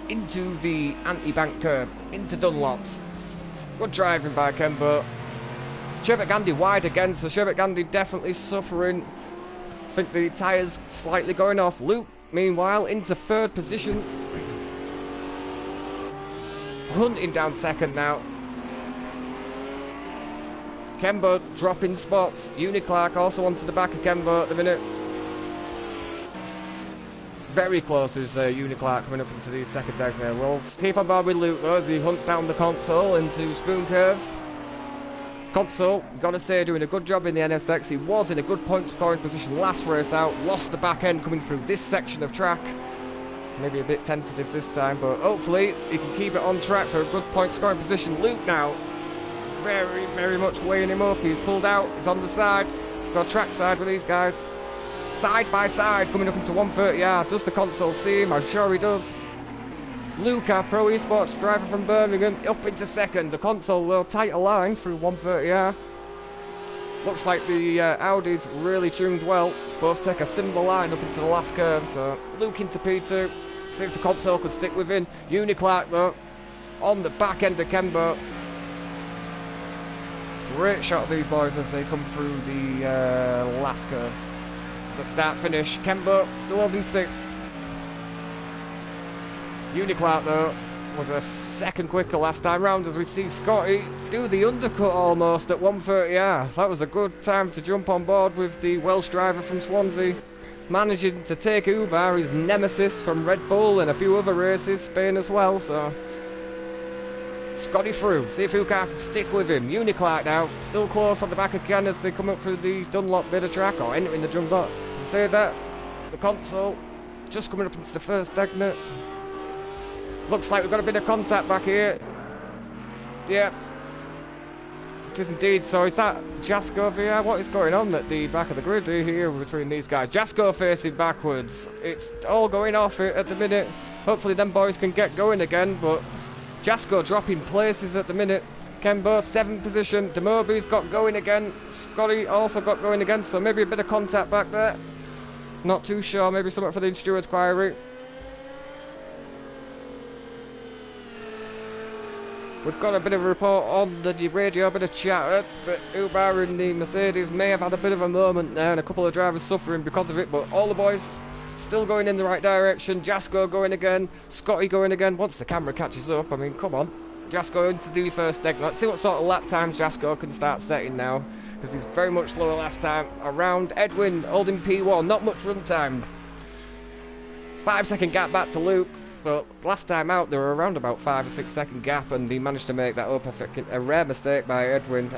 into the anti-bank curve, into Dunlops. Good driving by Kembo. Sherbet Gandhi wide again, so Sherbet Gandhi definitely suffering. I think the tyres slightly going off. Luke, meanwhile, into third position. Hunting down second now. Kembo dropping spots. Clark also onto the back of Kembo at the minute. Very close is Clark coming up into the second deck there. We'll keep on board with Luke though as he hunts down the console into spoon curve. Console, gotta say, doing a good job in the NSX. He was in a good point scoring position last race out. Lost the back end coming through this section of track. Maybe a bit tentative this time, but hopefully he can keep it on track for a good point scoring position. Luke now, very, very much weighing him up. He's pulled out, he's on the side. Got track side with these guys. Side by side, coming up into 130R. Does the console see him? I'm sure he does. Luke, our Pro Esports driver from Birmingham, up into second. The console, though, tighter line through 130R. Looks like the Audi's really tuned well. Both take a similar line up into the last curve. So Luke into P2. See if the console could stick within. Clark, though, on the back end of Kembo. Great shot of these boys as they come through the last curve. The start finish. Kembo still holding 6th. Clark though was a second quicker last time round as we see Scotty do the undercut almost at 130R. That was a good time to jump on board with the Welsh driver from Swansea, managing to take Uber, his nemesis from Red Bull and a few other races, Spain as well. So Scotty through, see if Uka can stick with him. Clark now, still close on the back of Ken as they come up through the Dunlop bit of track, or entering the Dunlop. To say that, the console just coming up into the first segment. Looks like we've got a bit of contact back here. Yeah, it is indeed. So is that Jasko VR? What is going on at the back of the grid here between these guys? Jasko facing backwards. It's all going off at the minute. Hopefully them boys can get going again, but Jasko dropping places at the minute. Kembo, 7th position. Demoby's got going again. Scotty also got going again, so maybe a bit of contact back there. Not too sure, maybe something for the stewards' inquiry. We've got a bit of a report on the radio, a bit of chatter that Uber and the Mercedes may have had a bit of a moment there and a couple of drivers suffering because of it, but all the boys still going in the right direction. Jasko going again, Scotty going again, once the camera catches up. I mean, come on. Jasko into the first deck. Let's see what sort of lap times Jasko can start setting now, because he's very much slower last time around. Edwin holding P1, not much run time. 5-second gap back to Luke. But last time out, there were around about 5 or 6 second gap, and he managed to make that up. A rare mistake by Edwin.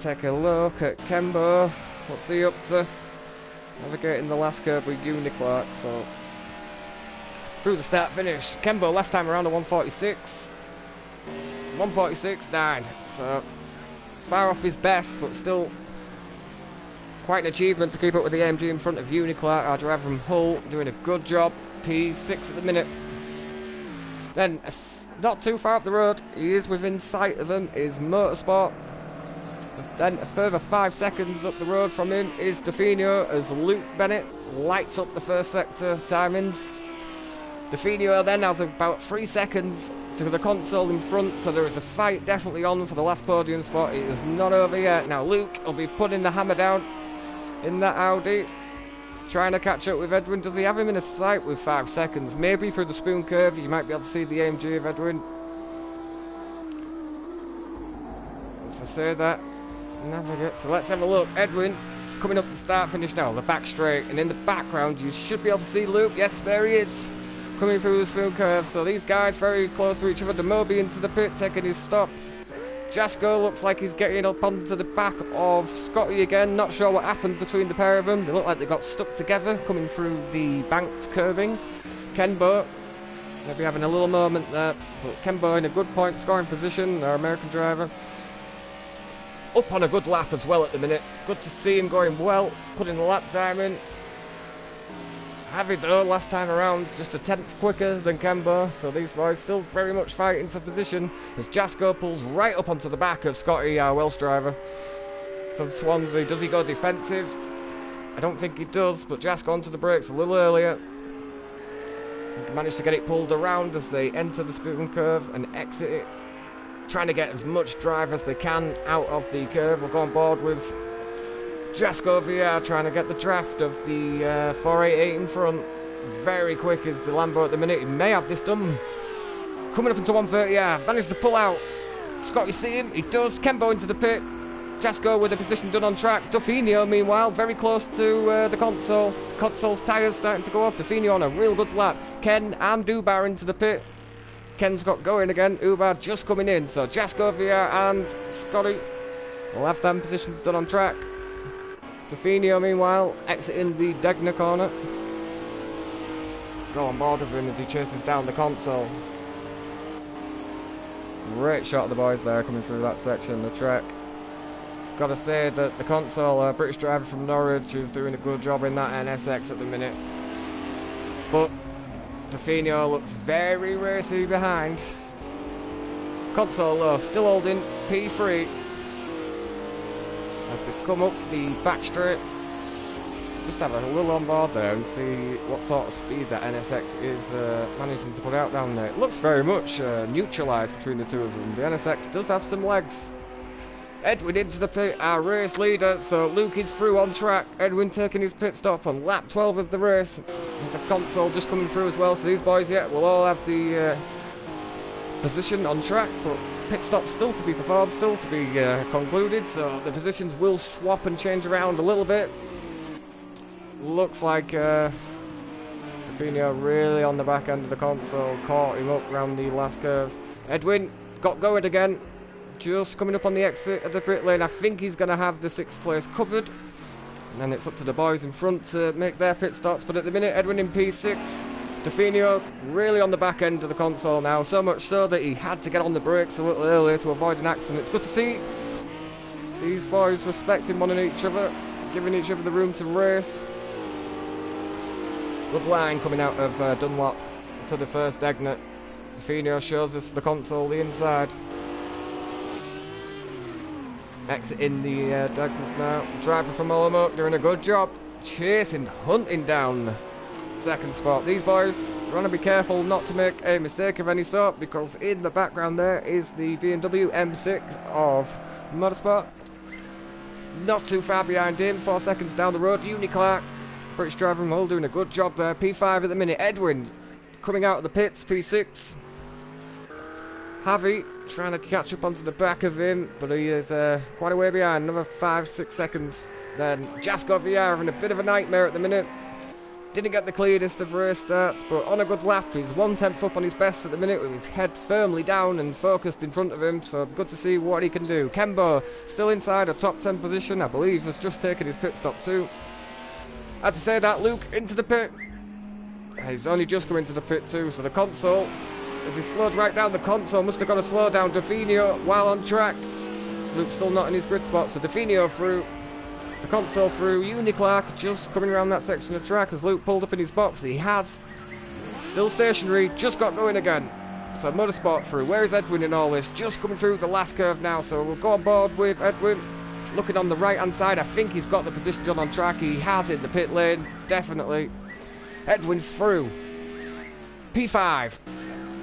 Take a look at Kembo. What's he up to? Navigating the last curve with Uniclark. So through the start finish, Kembo last time around a 146. 146.9. So far off his best, but still quite an achievement to keep up with the AMG in front of Uniclark. Our driver from Hull doing a good job. P6 at the minute. Then, not too far up the road, he is within sight of him, is Motorsport. Then a further 5 seconds up the road from him is Definio, as Luke Bennett lights up the first sector timings. Definio then has about 3 seconds to the console in front, so there is a fight definitely on for the last podium spot. It is not over yet. Now Luke will be putting the hammer down in that Audi, trying to catch up with Edwin. Does he have him in a sight with 5 seconds? Maybe through the spoon curve you might be able to see the AMG of Edwin. To say that, navigate. So let's have a look. Edwin coming up the start finish now, the back straight, and in the background you should be able to see Luke. Yes, there he is, coming through the spoon curve. So these guys very close to each other. Demobi into the pit, taking his stop. Jasko looks like he's getting up onto the back of Scotty again. Not sure what happened between the pair of them. They look like they got stuck together coming through the banked curving. Kenbo maybe having a little moment there, but Kenbo in a good point scoring position, our American driver. Up on a good lap as well at the minute. Good to see him going well, putting the lap time in. Heavy though last time around, just a 10th quicker than Kembo, so these boys still very much fighting for position as Jasko pulls right up onto the back of Scotty, our Welsh driver from Swansea. Does he go defensive? I don't think he does, but Jasko onto the brakes a little earlier. He managed to get it pulled around as they enter the spoon curve and exit it, trying to get as much drive as they can out of the curve. We'll go on board with Jasko VR trying to get the draft of the 488 in front. Very quick is the Lambo at the minute. He may have this done. Coming up into 130R. Managed to pull out. Scott, you see him? He does. Kembo into the pit. Jasko with the position done on track. Definio, meanwhile, very close to the console. Console's tyres starting to go off. Definio on a real good lap. Ken and Ubar into the pit. Ken's got going again. Ubar just coming in. So Jasko VR and Scotty will have them positions done on track. Definio, meanwhile, exiting the Degner corner. Go on board with him as he chases down the console. Great shot of the boys there coming through that section, the track. Gotta say that the console, British driver from Norwich, is doing a good job in that NSX at the minute. But Definio looks very racy behind. Console though, still holding P3. As they come up the back straight, just have a little on board there and see what sort of speed that NSX is managing to put out down there. It looks very much neutralised between the two of them. The NSX does have some legs. Edwin into the pit, our race leader, so Luke is through on track. Edwin taking his pit stop on lap 12 of the race. There's a console just coming through as well, so these boys, yeah, will all have the position on track, but pit stop still to be performed, still to be concluded, so the positions will swap and change around a little bit. Looks like Definio really on the back end of the console, caught him up round the last curve. Edwin got going again, just coming up on the exit of the pit lane. I think he's going to have the 6th place covered, and then it's up to the boys in front to make their pit stops, but at the minute Edwin in P6. Definio really on the back end of the console now, so much so that he had to get on the brakes a little earlier to avoid an accident. It's good to see these boys respecting one another, each other, giving each other the room to race. Good line coming out of Dunlop to the first Degner. Definio shows us the console, the inside. Exiting the Degners now. Driver from Olomouc doing a good job, chasing, hunting down second spot. These boys You want to be careful not to make a mistake of any sort, because in the background there is the BMW M6 of Motorsport. Not too far behind him, 4 seconds down the road, Clark, British driver and all doing a good job there. P5 at the minute, Edwin coming out of the pits, P6. Javi trying to catch up onto the back of him, but he is quite a way behind, another 5-6 seconds. Then Jasko VR having a bit of a nightmare at the minute. Didn't get the cleanest of race starts, but on a good lap. He's 1/10 up on his best at the minute with his head firmly down and focused in front of him, so good to see what he can do. Kembo still inside a top 10 position, I believe, has just taken his pit stop too. Had to say that, Luke into the pit. He's only just come into the pit too, so the console, as he slowed right down, the console must have got a slow down. Definio while on track. Luke's still not in his grid spot, so Definio through. The console through, Clark just coming around that section of track as Luke pulled up in his box. He has, still stationary, just got going again. So Motorsport through. Where is Edwin in all this? Just coming through the last curve now, so we'll go on board with Edwin. Looking on the right hand side, I think he's got the position done on track. He has in the pit lane, definitely. Edwin through. P5.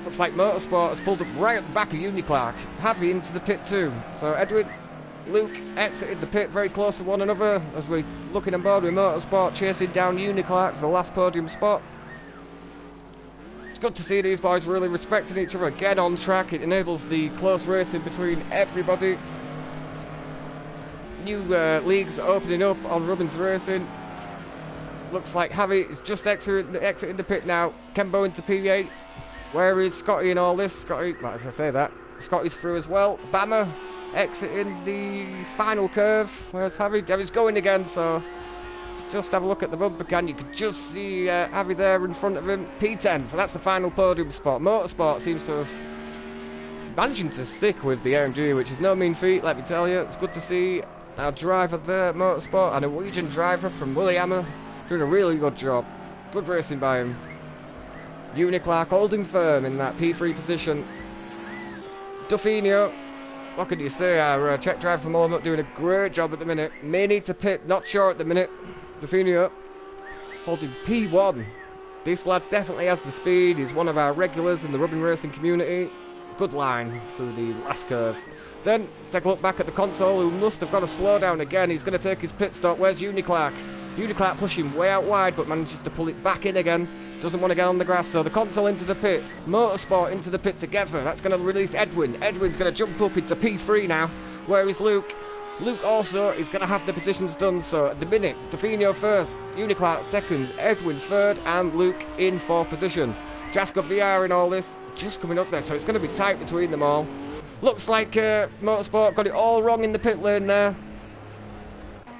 Looks like Motorsport has pulled up right at the back of Clark. Happy into the pit too. So Edwin, Luke exited the pit very close to one another as we're looking on board with Motorsport, chasing down Clark for the last podium spot. It's good to see these boys really respecting each other again on track. It enables the close racing between everybody. New leagues opening up on Robbins Racing. Looks like Javi is just exiting the pit now. Kembo into P8. Where is Scotty in all this? Scotty, well, as I say that, Scotty's through as well. Bammer exiting the final curve. Where's Javi? Javi's going again, so just have a look at the bumper can. You could just see Javi there in front of him. P10, so that's the final podium spot. Motorsport seems to have managing to stick with the AMG, which is no mean feat, let me tell you. It's good to see our driver there, Motorsport, and a Norwegian driver from Williammer, doing a really good job. Good racing by him. Clark holding firm in that P3 position. Definio, what can you say? Our Czech driver from Olomouc doing a great job at the minute. May need to pit, not sure at the minute. Definio holding P1. This lad definitely has the speed. He's one of our regulars in the Rubbing Racing community. Good line through the last curve. Then take a look back at the console, who must have got a slow down again. He's going to take his pit stop. Where's Clark? Clark pushing way out wide, but manages to pull it back in again. Doesn't want to get on the grass, so the console into the pit. Motorsport into the pit together. That's going to release Edwin. Edwin's going to jump up into P3 now. Where is Luke? Luke also is going to have the positions done, so at the minute, Definio first, Clark second, Edwin third, and Luke in fourth position. Jasko VR in all this, just coming up there, so it's going to be tight between them all. Looks like Motorsport got it all wrong in the pit lane there.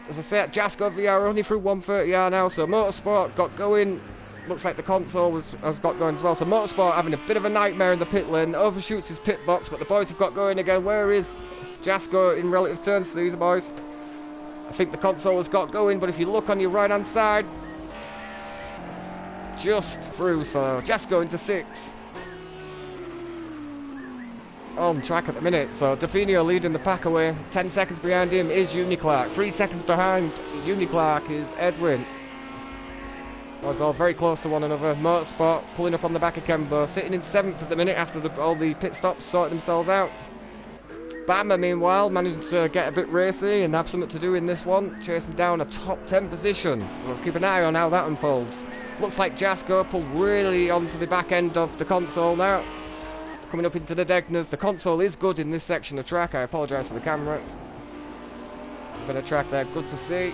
As I said, Jasko VR only through 130R now, so Motorsport got going. Looks like the console has got going as well. So Motorsport having a bit of a nightmare in the pit lane. Overshoots his pit box, but the boys have got going again. Where is Jasko in relative terms to these boys? I think the console has got going, but if you look on your right hand side, just through. So Jasko into 6. On track at the minute, so Definio leading the pack away. 10 seconds behind him is Clark. 3 seconds behind Clark is Edwin. Was all very close to one another. Motorsport pulling up on the back of Kembo, sitting in 7th at the minute after all the pit stops sorted themselves out. Bammer, meanwhile, managed to get a bit racy and have something to do in this one, chasing down a top 10 position. So we'll keep an eye on how that unfolds. Looks like Jasko pulled really onto the back end of the console now. Coming up into the Degners. The console is good in this section of track. I apologise for the camera. There's a bit of track there, good to see.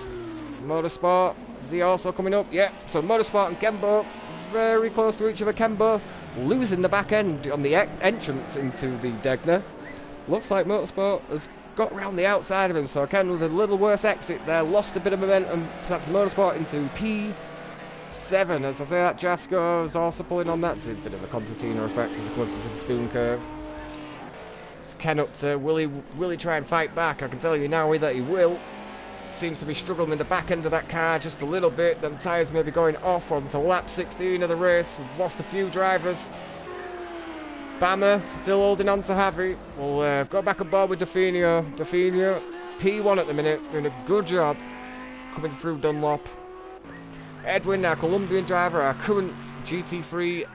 Motorsport, is he also coming up? Yeah, so Motorsport and Kembo very close to each other. Kembo losing the back end on the entrance into the Degner. Looks like Motorsport has got around the outside of him, so Ken with a little worse exit there, lost a bit of momentum. So that's Motorsport into P7. As I say, that Jasko is also pulling on that. It's a bit of a concertina effect as a club with the spoon curve. It's Ken up to will he try and fight back? I can tell you now that he will. Seems to be struggling with the back end of that car just a little bit. Them tyres may be going off onto lap 16 of the race. We've lost a few drivers. Bammer still holding on to Javi. We'll go back aboard with Definio. Definio, P1 at the minute, doing a good job coming through Dunlop. Edwin, our Colombian driver, our current GT3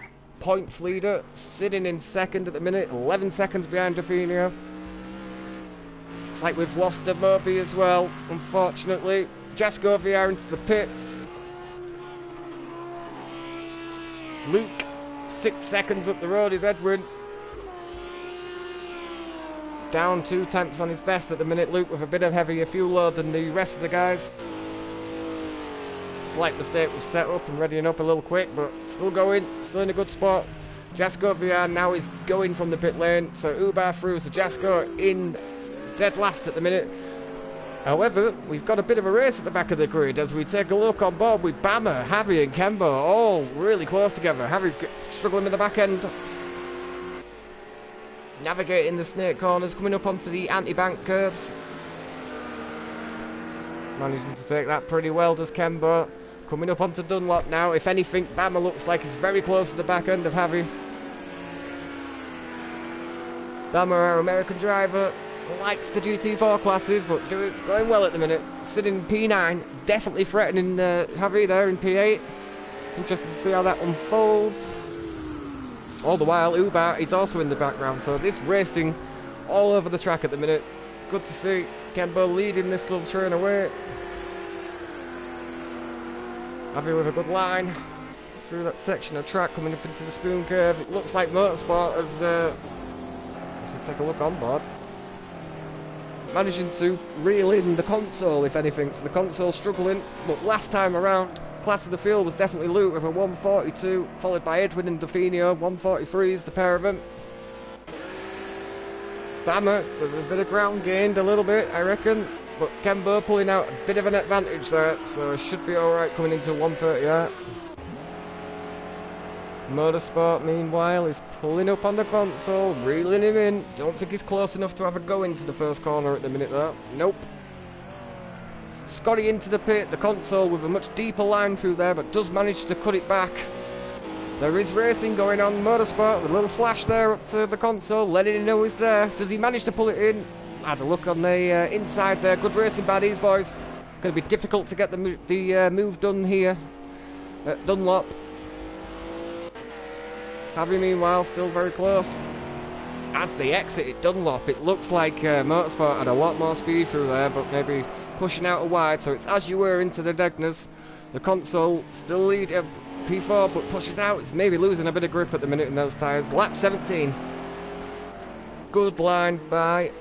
points leader, sitting in second at the minute, 11 seconds behind Dafinio. It's like we've lost Moby as well, unfortunately. Jasko VR into the pit. Luke, 6 seconds up the road is Edwin. Down 2 tenths on his best at the minute, Luke, with a bit of heavier fuel load than the rest of the guys. Slight mistake with set up and readying up a little quick, but still going, still in a good spot. Jasko VR now is going from the pit lane, so Ubar through, so Jasko in dead last at the minute. However, we've got a bit of a race at the back of the grid as we take a look on board with Bammer, Javi and Kemba all really close together. Javi struggling with the back end. Navigating the snake corners, coming up onto the anti-bank curves. Managing to take that pretty well, does Kemba. Coming up onto Dunlop now. If anything, Bammer looks like he's very close to the back end of Javi. Bammer, our American driver, likes the GT4 classes, but going well at the minute. Sitting P9, definitely threatening Javi there in P8. Interesting to see how that unfolds. All the while, Ubar is also in the background, so this racing all over the track at the minute. Good to see Kemba leading this little train away. Javi with a good line through that section of track, coming up into the spoon curve. It looks like Motorsport as we take a look on board. Managing to reel in the console, if anything, so the console struggling, but last time around, class of the field was definitely Luke with a 142, followed by Edwin and Dafinio, 143s, the pair of them. Bammer with a bit of ground gained a little bit, I reckon, but Kemba pulling out a bit of an advantage there, so should be alright coming into 138. Motorsport, meanwhile, is pulling up on the console, reeling him in. Don't think he's close enough to have a go into the first corner at the minute, though. Nope. Scotty into the pit, the console with a much deeper line through there, but does manage to cut it back. There is racing going on, Motorsport, with a little flash there up to the console, letting him know he's there. Does he manage to pull it in? Had a look on the inside there. Good racing by these boys. Going to be difficult to get the move done here at Dunlop. Javi, meanwhile, still very close. As they exited Dunlop, it looks like Motorsport had a lot more speed through there, but maybe pushing out a wide, so it's as you were into the Degners. The console still lead P4, but pushes out. It's maybe losing a bit of grip at the minute in those tyres. Lap 17. Good line by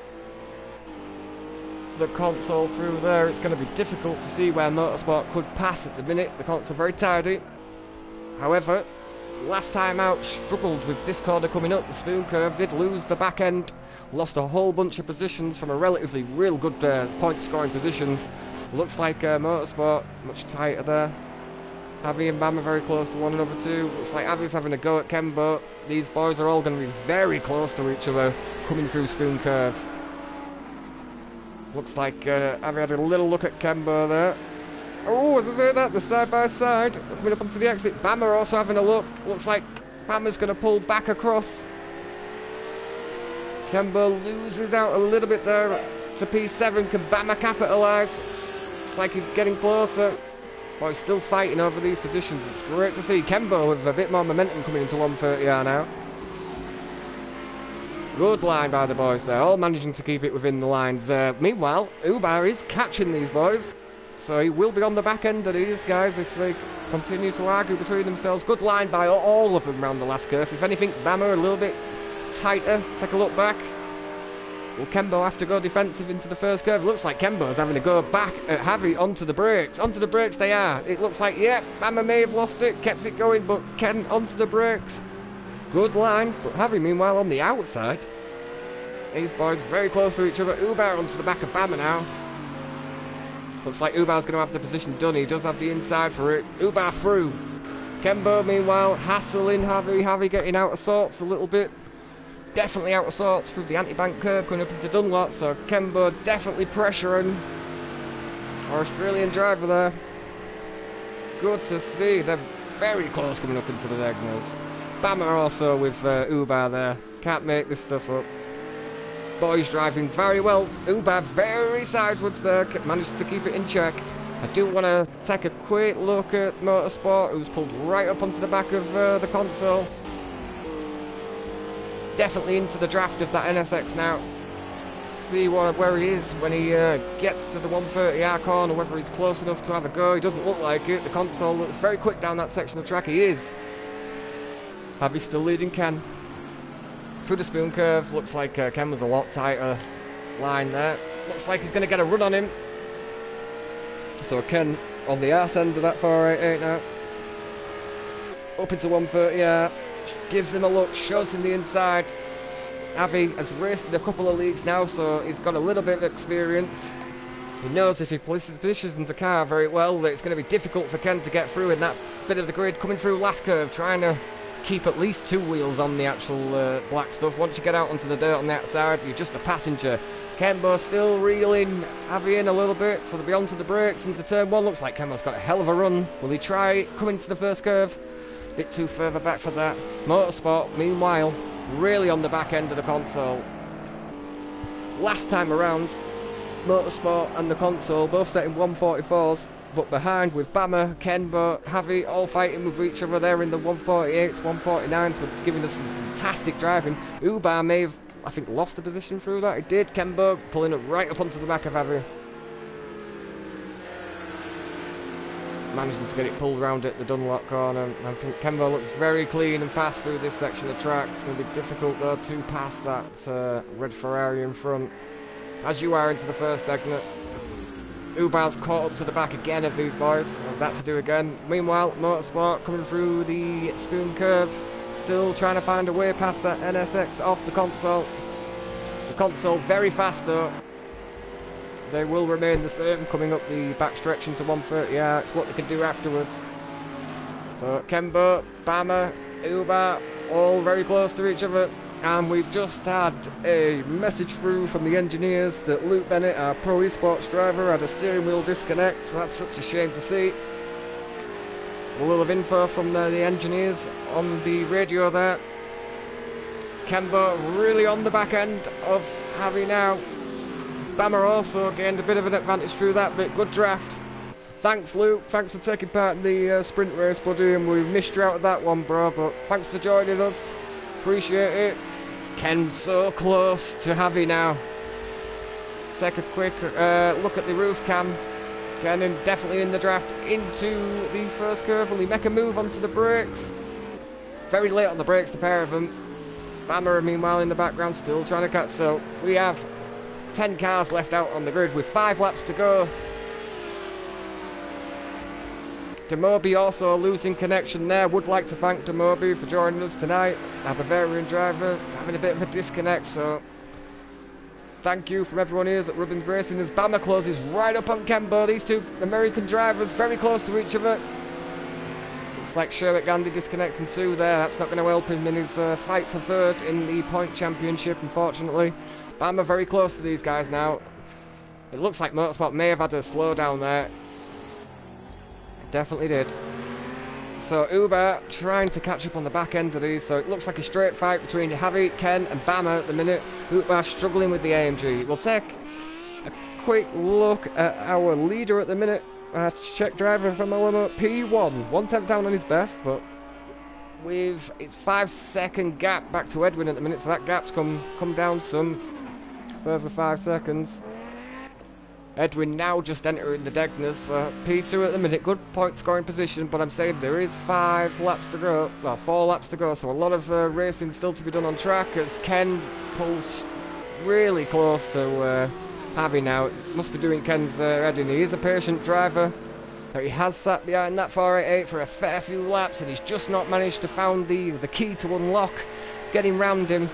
the console through there. It's going to be difficult to see where Motorsport could pass at the minute. The console very tidy. However, last time out struggled with this corner coming up. The spoon curve did lose the back end. Lost a whole bunch of positions from a relatively real good point scoring position. Looks like Motorsport much tighter there. Javi and Bam are very close to one another too. Looks like Javi's having a go at Kemba. These boys are all going to be very close to each other coming through spoon curve. Looks like Javi had a little look at Kemba there. Oh, as I say that, the side by side coming up onto the exit. Bammer also having a look. Looks like Bammer's going to pull back across. Kemba loses out a little bit there to P7. Can Bammer capitalise? Looks like he's getting closer. Boy, he's still fighting over these positions. It's great to see Kemba with a bit more momentum coming into 130R now. Good line by the boys there, all managing to keep it within the lines. Meanwhile, Ubar is catching these boys. So he will be on the back end of these guys if they continue to argue between themselves. Good line by all of them around the last curve. If anything, Bammer a little bit tighter. Take a look back. Will Kemba have to go defensive into the first curve? Looks like Kemba's having to go back at Javi onto the brakes. Onto the brakes they are. It looks like, yeah, Bammer may have lost it, kept it going, but Ken onto the brakes. Good line, but Javi meanwhile on the outside. These boys very close to each other. Ubar onto the back of Bammer now. Looks like Ubar's going to have the position done. He does have the inside for it. Ubar through. Kemba, meanwhile, hassling Javi. Javi getting out of sorts a little bit. Definitely out of sorts through the anti-bank curve going up into Dunlop. So Kemba definitely pressuring our Australian driver there. Good to see. They're very close coming up into the Degners. Bammer also with Ubar there. Can't make this stuff up. Boys driving very well. Ubar very sideways there, manages to keep it in check. I do want to take a quick look at Motorsport, who's pulled right up onto the back of the console. definitely into the draft of that NSX now. See where he is when he gets to the 130R corner, whether he's close enough to have a go. He doesn't look like it. The console looks very quick down that section of track. He is. Javi still leading Ken. Through the spoon curve, looks like Ken was a lot tighter line there. Looks like he's going to get a run on him. So Ken on the arse end of that 488 now. Up into 130R. Gives him a look, shows him the inside. Javi has raced in a couple of leagues now, so he's got a little bit of experience. He knows if he positions the car very well that it's going to be difficult for Ken to get through in that bit of the grid. Coming through last curve, trying to keep at least 2 wheels on the actual black stuff. Once you get out onto the dirt on the outside, you're just a passenger. Kembo still reeling Javi in a little bit, so they'll be onto the brakes into turn 1. Looks like Kembo's got a hell of a run. Will he try coming to the first curve? Bit too further back for that. Motorsport, meanwhile, really on the back end of the console. Last time around, Motorsport and the console both setting 144s, but behind with Bammer, Kenbo, Javi all fighting with each other there in the 148s, 149s, but it's giving us some fantastic driving. Ubar may have, I think, lost the position through that. He did. Kenbo pulling it right up onto the back of Javi. Managing to get it pulled round at the Dunlop corner. I think Kenbo looks very clean and fast through this section of track. It's going to be difficult though to pass that red Ferrari in front. As you are into the first exit. Ubal's caught up to the back again of these boys. And that to do again. Meanwhile, Motorsport coming through the spoon curve. Still trying to find a way past that NSX off the console. The console very fast though. They will remain the same coming up the backstretch into 130R. It's what they can do afterwards. So Kenbo, Bammer, Uber, all very close to each other. And we've just had a message through from the engineers that Luke Bennett, our pro esports driver, had a steering wheel disconnect. So that's such a shame to see. We'll have info from the engineers on the radio there. Kenbo really on the back end of Javi now. Bammer also gained a bit of an advantage through that bit. Good draft. Thanks, Luke. Thanks for taking part in the sprint race, buddy. And we missed you out of that one, bro. But thanks for joining us. Appreciate it. Ken so close to Javi now. Take a quick look at the roof cam. Ken definitely in the draft into the first curve. Will he make a move onto the brakes? Very late on the brakes, the pair of them. Bammer, meanwhile, in the background, still trying to catch. So we have 10 cars left out on the grid with 5 laps to go. Demobi also losing connection there. Would like to thank Demobi for joining us tonight. Our Bavarian driver having a bit of a disconnect, so thank you from everyone here at Rubbins Racing as Bammer closes right up on Kenbo. These two American drivers very close to each other. Looks like Sherwick Gandhi disconnecting too there. That's not going to help him in his fight for third in the point championship, unfortunately. Bammer very close to these guys now. It looks like Motorsport may have had a slowdown there. Definitely did. So Uber trying to catch up on the back end of these. So it looks like a straight fight between Javi, Ken and Bammer at the minute. Uber struggling with the AMG. We'll take a quick look at our leader at the minute. Czech driver from Alamo, P1. 1/10 down on his best, but with its 5-second gap back to Edwin at the minute. So that gap's come down some. Further 5 seconds. Edwin now just entering the Degners. P2 at the minute, good point scoring position, but I'm saying there is 5 laps to go. Well, 4 laps to go, so a lot of racing still to be done on track as Ken pulls really close to Javi now. It must be doing Ken's heading. He is a patient driver. He has sat behind that 488 for a fair few laps, and he's just not managed to find the key to unlock getting round him.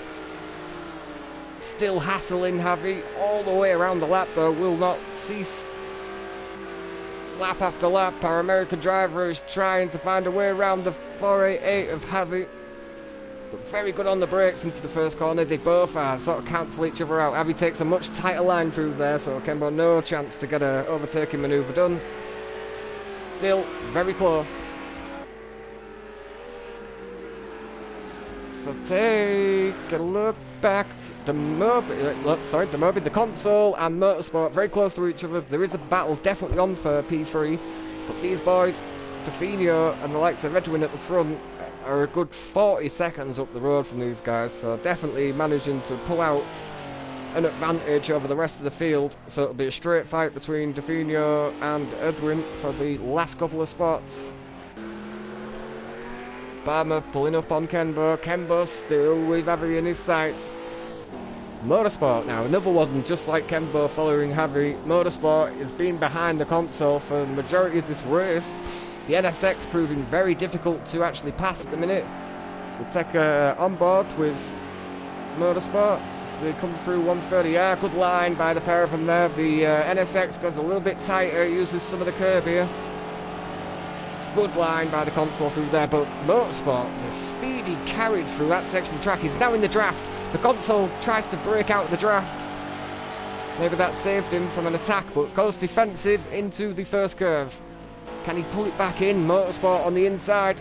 Still hassling Javi all the way around the lap though, will not cease. Lap after lap, our American driver is trying to find a way around the 488 of Javi. But very good on the brakes into the first corner. They both are sort of cancel each other out. Javi takes a much tighter line through there, so Kenbo no chance to get a overtaking manoeuvre done. Still very close. So take a look back. Demobi, the console and Motorsport very close to each other. There is a battle definitely on for P3, but these boys, Tofino and the likes of Edwin at the front, are a good 40 seconds up the road from these guys, so definitely managing to pull out an advantage over the rest of the field. So it'll be a straight fight between Definio and Edwin for the last couple of spots. Barmer pulling up on Kenbo. Kenbo still with Javi in his sights. Motorsport now, another one just like Kenbo following Javi. Motorsport has been behind the console for the majority of this race. The NSX proving very difficult to actually pass at the minute. We'll take on board with Motorsport. So they come through 130. Yeah, good line by the pair of them there. The NSX goes a little bit tighter, uses some of the curb here. Good line by the console through there, but Motorsport, the speed he carried through that section of the track, is now in the draft. The console tries to break out of the draft. Maybe that saved him from an attack, but goes defensive into the first curve. Can he pull it back in? Motorsport on the inside.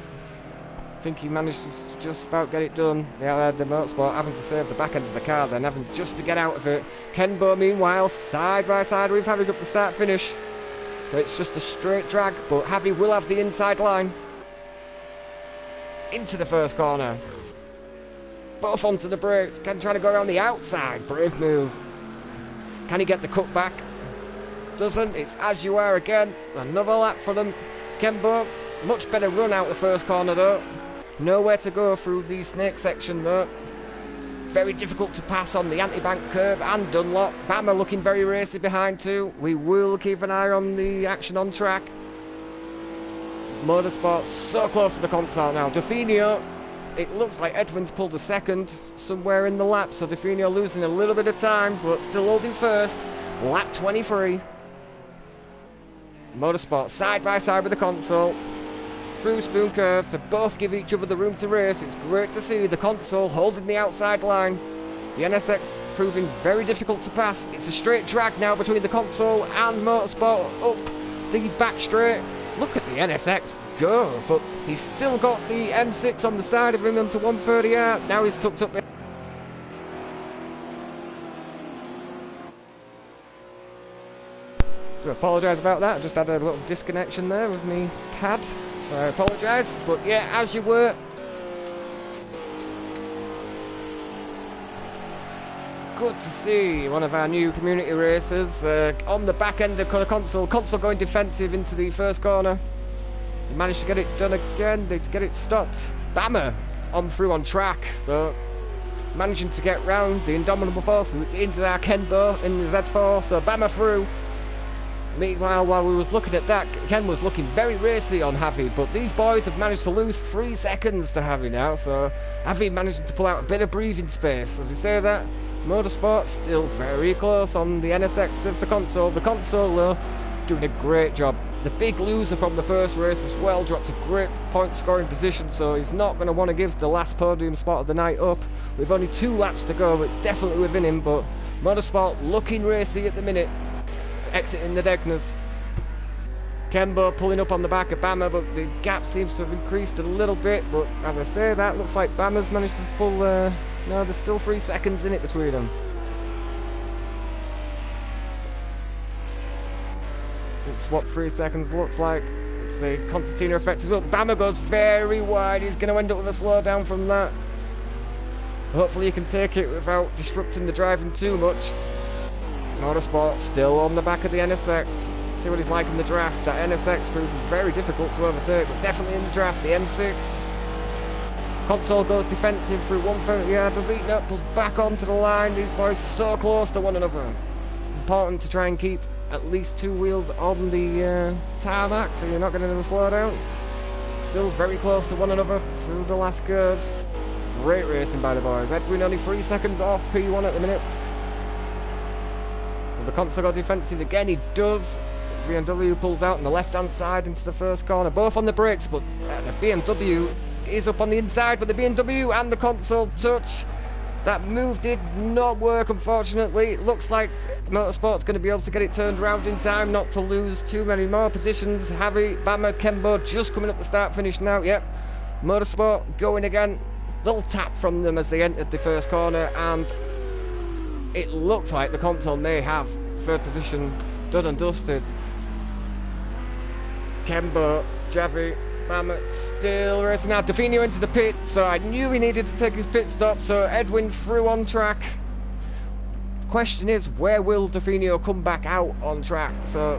I think he managed to just about get it done. Yeah, the Motorsport having to save the back end of the car, then having just to get out of it. Kenbo, meanwhile, side by side with having up the start-finish. So it's just a straight drag, but Javi will have the inside line. Into the first corner. Both onto the brakes. Ken trying to go around the outside. Brave move. Can he get the cut back? Doesn't. It's as you are again. Another lap for them. Kenbo, much better run out the first corner though. Nowhere to go through the snake section though. Very difficult to pass on the anti-bank curve and Dunlop. Bammer looking very racy behind too. We will keep an eye on the action on track. Motorsport so close to the console now. Definio, it looks like Edwin's pulled a second somewhere in the lap, so Definio losing a little bit of time, but still holding first. Lap 23. Motorsport side by side with the console. Through Spoon Curve to both give each other the room to race. It's great to see the console holding the outside line. The NSX proving very difficult to pass. It's a straight drag now between the console and Motorsport up the back straight. Look at the NSX go, but he's still got the M6 on the side of him onto 130R. Now he's tucked up. I apologise about that. I just had a little disconnection there with me pad. So I apologise, but yeah, as you were. Good to see one of our new community racers on the back end of the console. Console going defensive into the first corner. They managed to get it done again. They get it stopped. Bammer on through on track, though. Managing to get round the Indomitable Force into our Kenbo in the Z4. So Bammer through. Meanwhile, while we was looking at that, Ken was looking very racy on Javi, but these boys have managed to lose 3 seconds to Javi now, so Javi managing to pull out a bit of breathing space. As we say that, Motorsport still very close on the NSX of the console. The console, though, doing a great job. The big loser from the first race as well dropped a great point scoring position, so he's not going to want to give the last podium spot of the night up. With only 2 laps to go, it's definitely within him, but Motorsport looking racy at the minute. Exiting the Degners. Kenbo pulling up on the back of Bammer, but the gap seems to have increased a little bit. But as I say that, looks like Bammer's managed to pull. No, there's still 3 seconds in it between them. It's what 3 seconds looks like. It's a concertina effect as well. Bammer goes very wide. He's going to end up with a slowdown from that. Hopefully he can take it without disrupting the driving too much. Motorsport still on the back of the NSX. See what he's like in the draft. That NSX proved very difficult to overtake, but definitely in the draft. The M6. Console goes defensive through 130 yards. Does eat up, pulls back onto the line. These boys so close to one another. Important to try and keep at least 2 wheels on the tarmac, so you're not getting a slowdown. Still very close to one another through the last curve. Great racing by the boys. Edwin only 3 seconds off P1 at the minute. The console go defensive again, he does. BMW pulls out on the left hand side into the first corner, both on the brakes, but the BMW is up on the inside, but the BMW and the console touch. That move did not work, unfortunately. It looks like Motorsport's going to be able to get it turned around in time, not to lose too many more positions. Javi, Bammer, Kenbo just coming up the start finish now. Yep, Motorsport going again. Little tap from them as they entered the first corner, and it looks like the console may have third position done and dusted. Kenbo, Javi, Bama still racing now. Dafinio into the pit, so I knew he needed to take his pit stop, so Edwin through on track. Question is, where will Dafinio come back out on track? So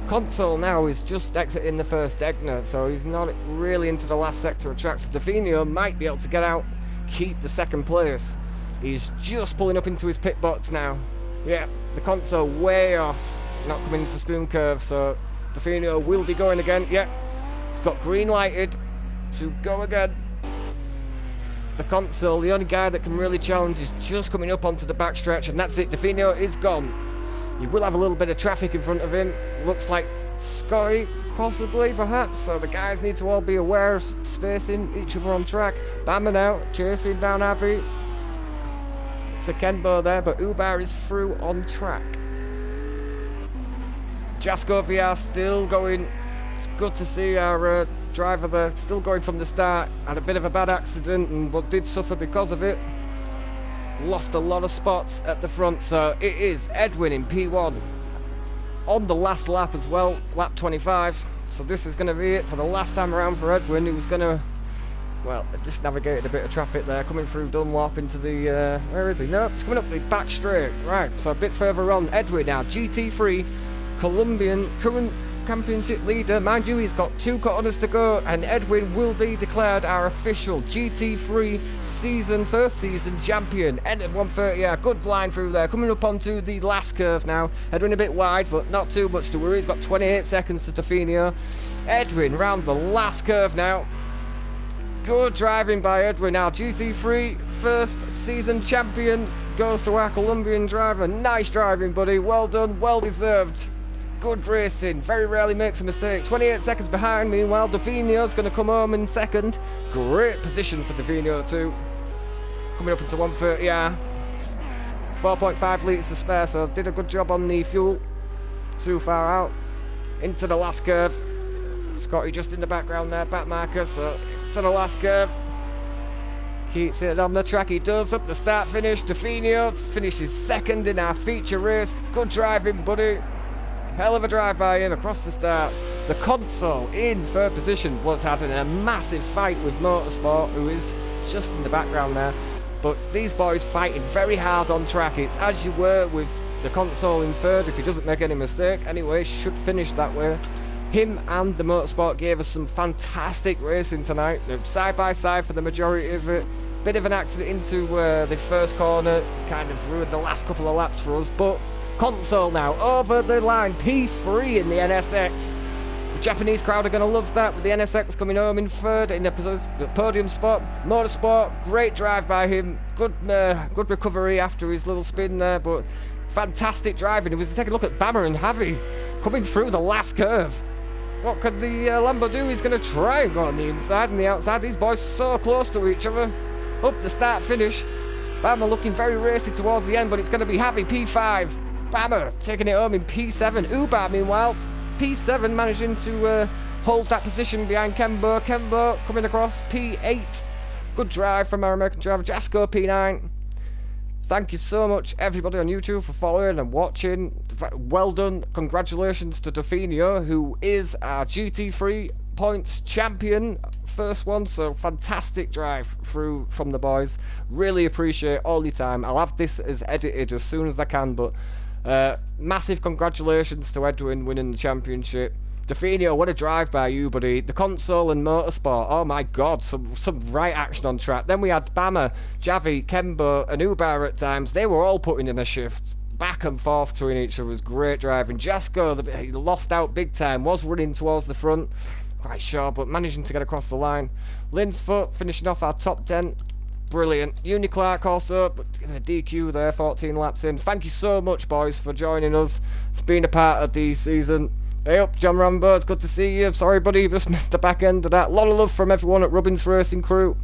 Console now is just exiting the first Egner, so he's not really into the last sector of track, so Dafinio might be able to get out, keep the second place. He's just pulling up into his pit box now. Yeah, the Console way off, not coming into spoon curve, so Dafinio will be going again. Yeah, it's got green lighted to go again. The Console, the only guy that can really challenge, is just coming up onto the backstretch, and that's it. Dafinio is gone. You will have a little bit of traffic in front of him. Looks like Scotty, possibly, perhaps. So the guys need to all be aware of spacing each other on track. Bama now chasing down Avi to Kenbo there, but Ubar is through on track. Jasko VR still going. It's good to see our driver there still going from the start. Had a bit of a bad accident and did suffer because of it. Lost a lot of spots at the front, so it is Edwin in P1 on the last lap as well, lap 25. So this is going to be it for the last time around for Edwin, who's going to, well, just navigated a bit of traffic there, coming through Dunlop into the, where is he? No, it's coming up the back straight, right, so a bit further on. Edwin now, GT3, Colombian, current championship leader. Mind you, he's got 2 corners to go, and Edwin will be declared our official GT3 first season champion. End at 130. Good line through there, coming up onto the last curve now. Edwin a bit wide, but not too much to worry. He's got 28 seconds to Dafinio. Edwin round the last curve now. Good driving by Edwin now. GT3 first season champion goes to our Colombian driver. Nice driving, buddy. Well done, well deserved. Good racing, very rarely makes a mistake. 28 seconds behind. Meanwhile, Dafinio's going to come home in second. Great position for Dafinio too. Coming up into 130R. 4.5 litres to spare, so did a good job on the fuel. Too far out. Into the last curve. Scotty just in the background there, back marker, so to the last curve. Keeps it on the track, he does, up the start finish. Dafinio finishes second in our feature race. Good driving, buddy. Hell of a drive by him across the start. The Console in third position was having a massive fight with Motorsport, who is just in the background there. But these boys fighting very hard on track. It's as you were with the Console in third, if he doesn't make any mistake. Anyway, should finish that way. Him and the Motorsport gave us some fantastic racing tonight. They're side by side for the majority of it. Bit of an accident into the first corner, kind of ruined the last couple of laps for us, but Console now over the line, P3 in the NSX. The Japanese crowd are going to love that, with the NSX coming home in third in the podium spot. Motorsport, great drive by him, good recovery after his little spin there, but fantastic driving. If we take a look at Bama and Javi coming through the last curve, what could the Lambo do? He's going to try and go on the inside and the outside. These boys so close to each other. Up the start finish. Bama looking very racy towards the end, but it's going to be Javi P5. Bama taking it home in P7. Ubar, meanwhile, P7 managing to hold that position behind Kenbo. Kenbo coming across P8. Good drive from our American driver, Jasko P9. Thank you so much, everybody on YouTube, for following and watching. Well done. Congratulations to Dafinio, who is our GT3 points champion. First one, so fantastic drive through from the boys. Really appreciate all your time. I'll have this as edited as soon as I can, but massive congratulations to Edwin winning the championship. Dafinio, what a drive by you, buddy. The Console and Motorsport, oh my god, some right action on track. Then we had Bama, Javi, Kenbo and Ubar at times. They were all putting in a shift. Back and forth between each other was great driving. Jasko, he lost out big time, was running towards the front. Quite sure, but managing to get across the line. Linsfoot finishing off our top 10. Brilliant. Uni Clark also, but a DQ there, 14 laps in. Thank you so much, boys, for joining us, for being a part of the season. Hey up, John Rambo, it's good to see you. Sorry, buddy, you just missed the back end of that. A lot of love from everyone at Rubbins Racing Crew.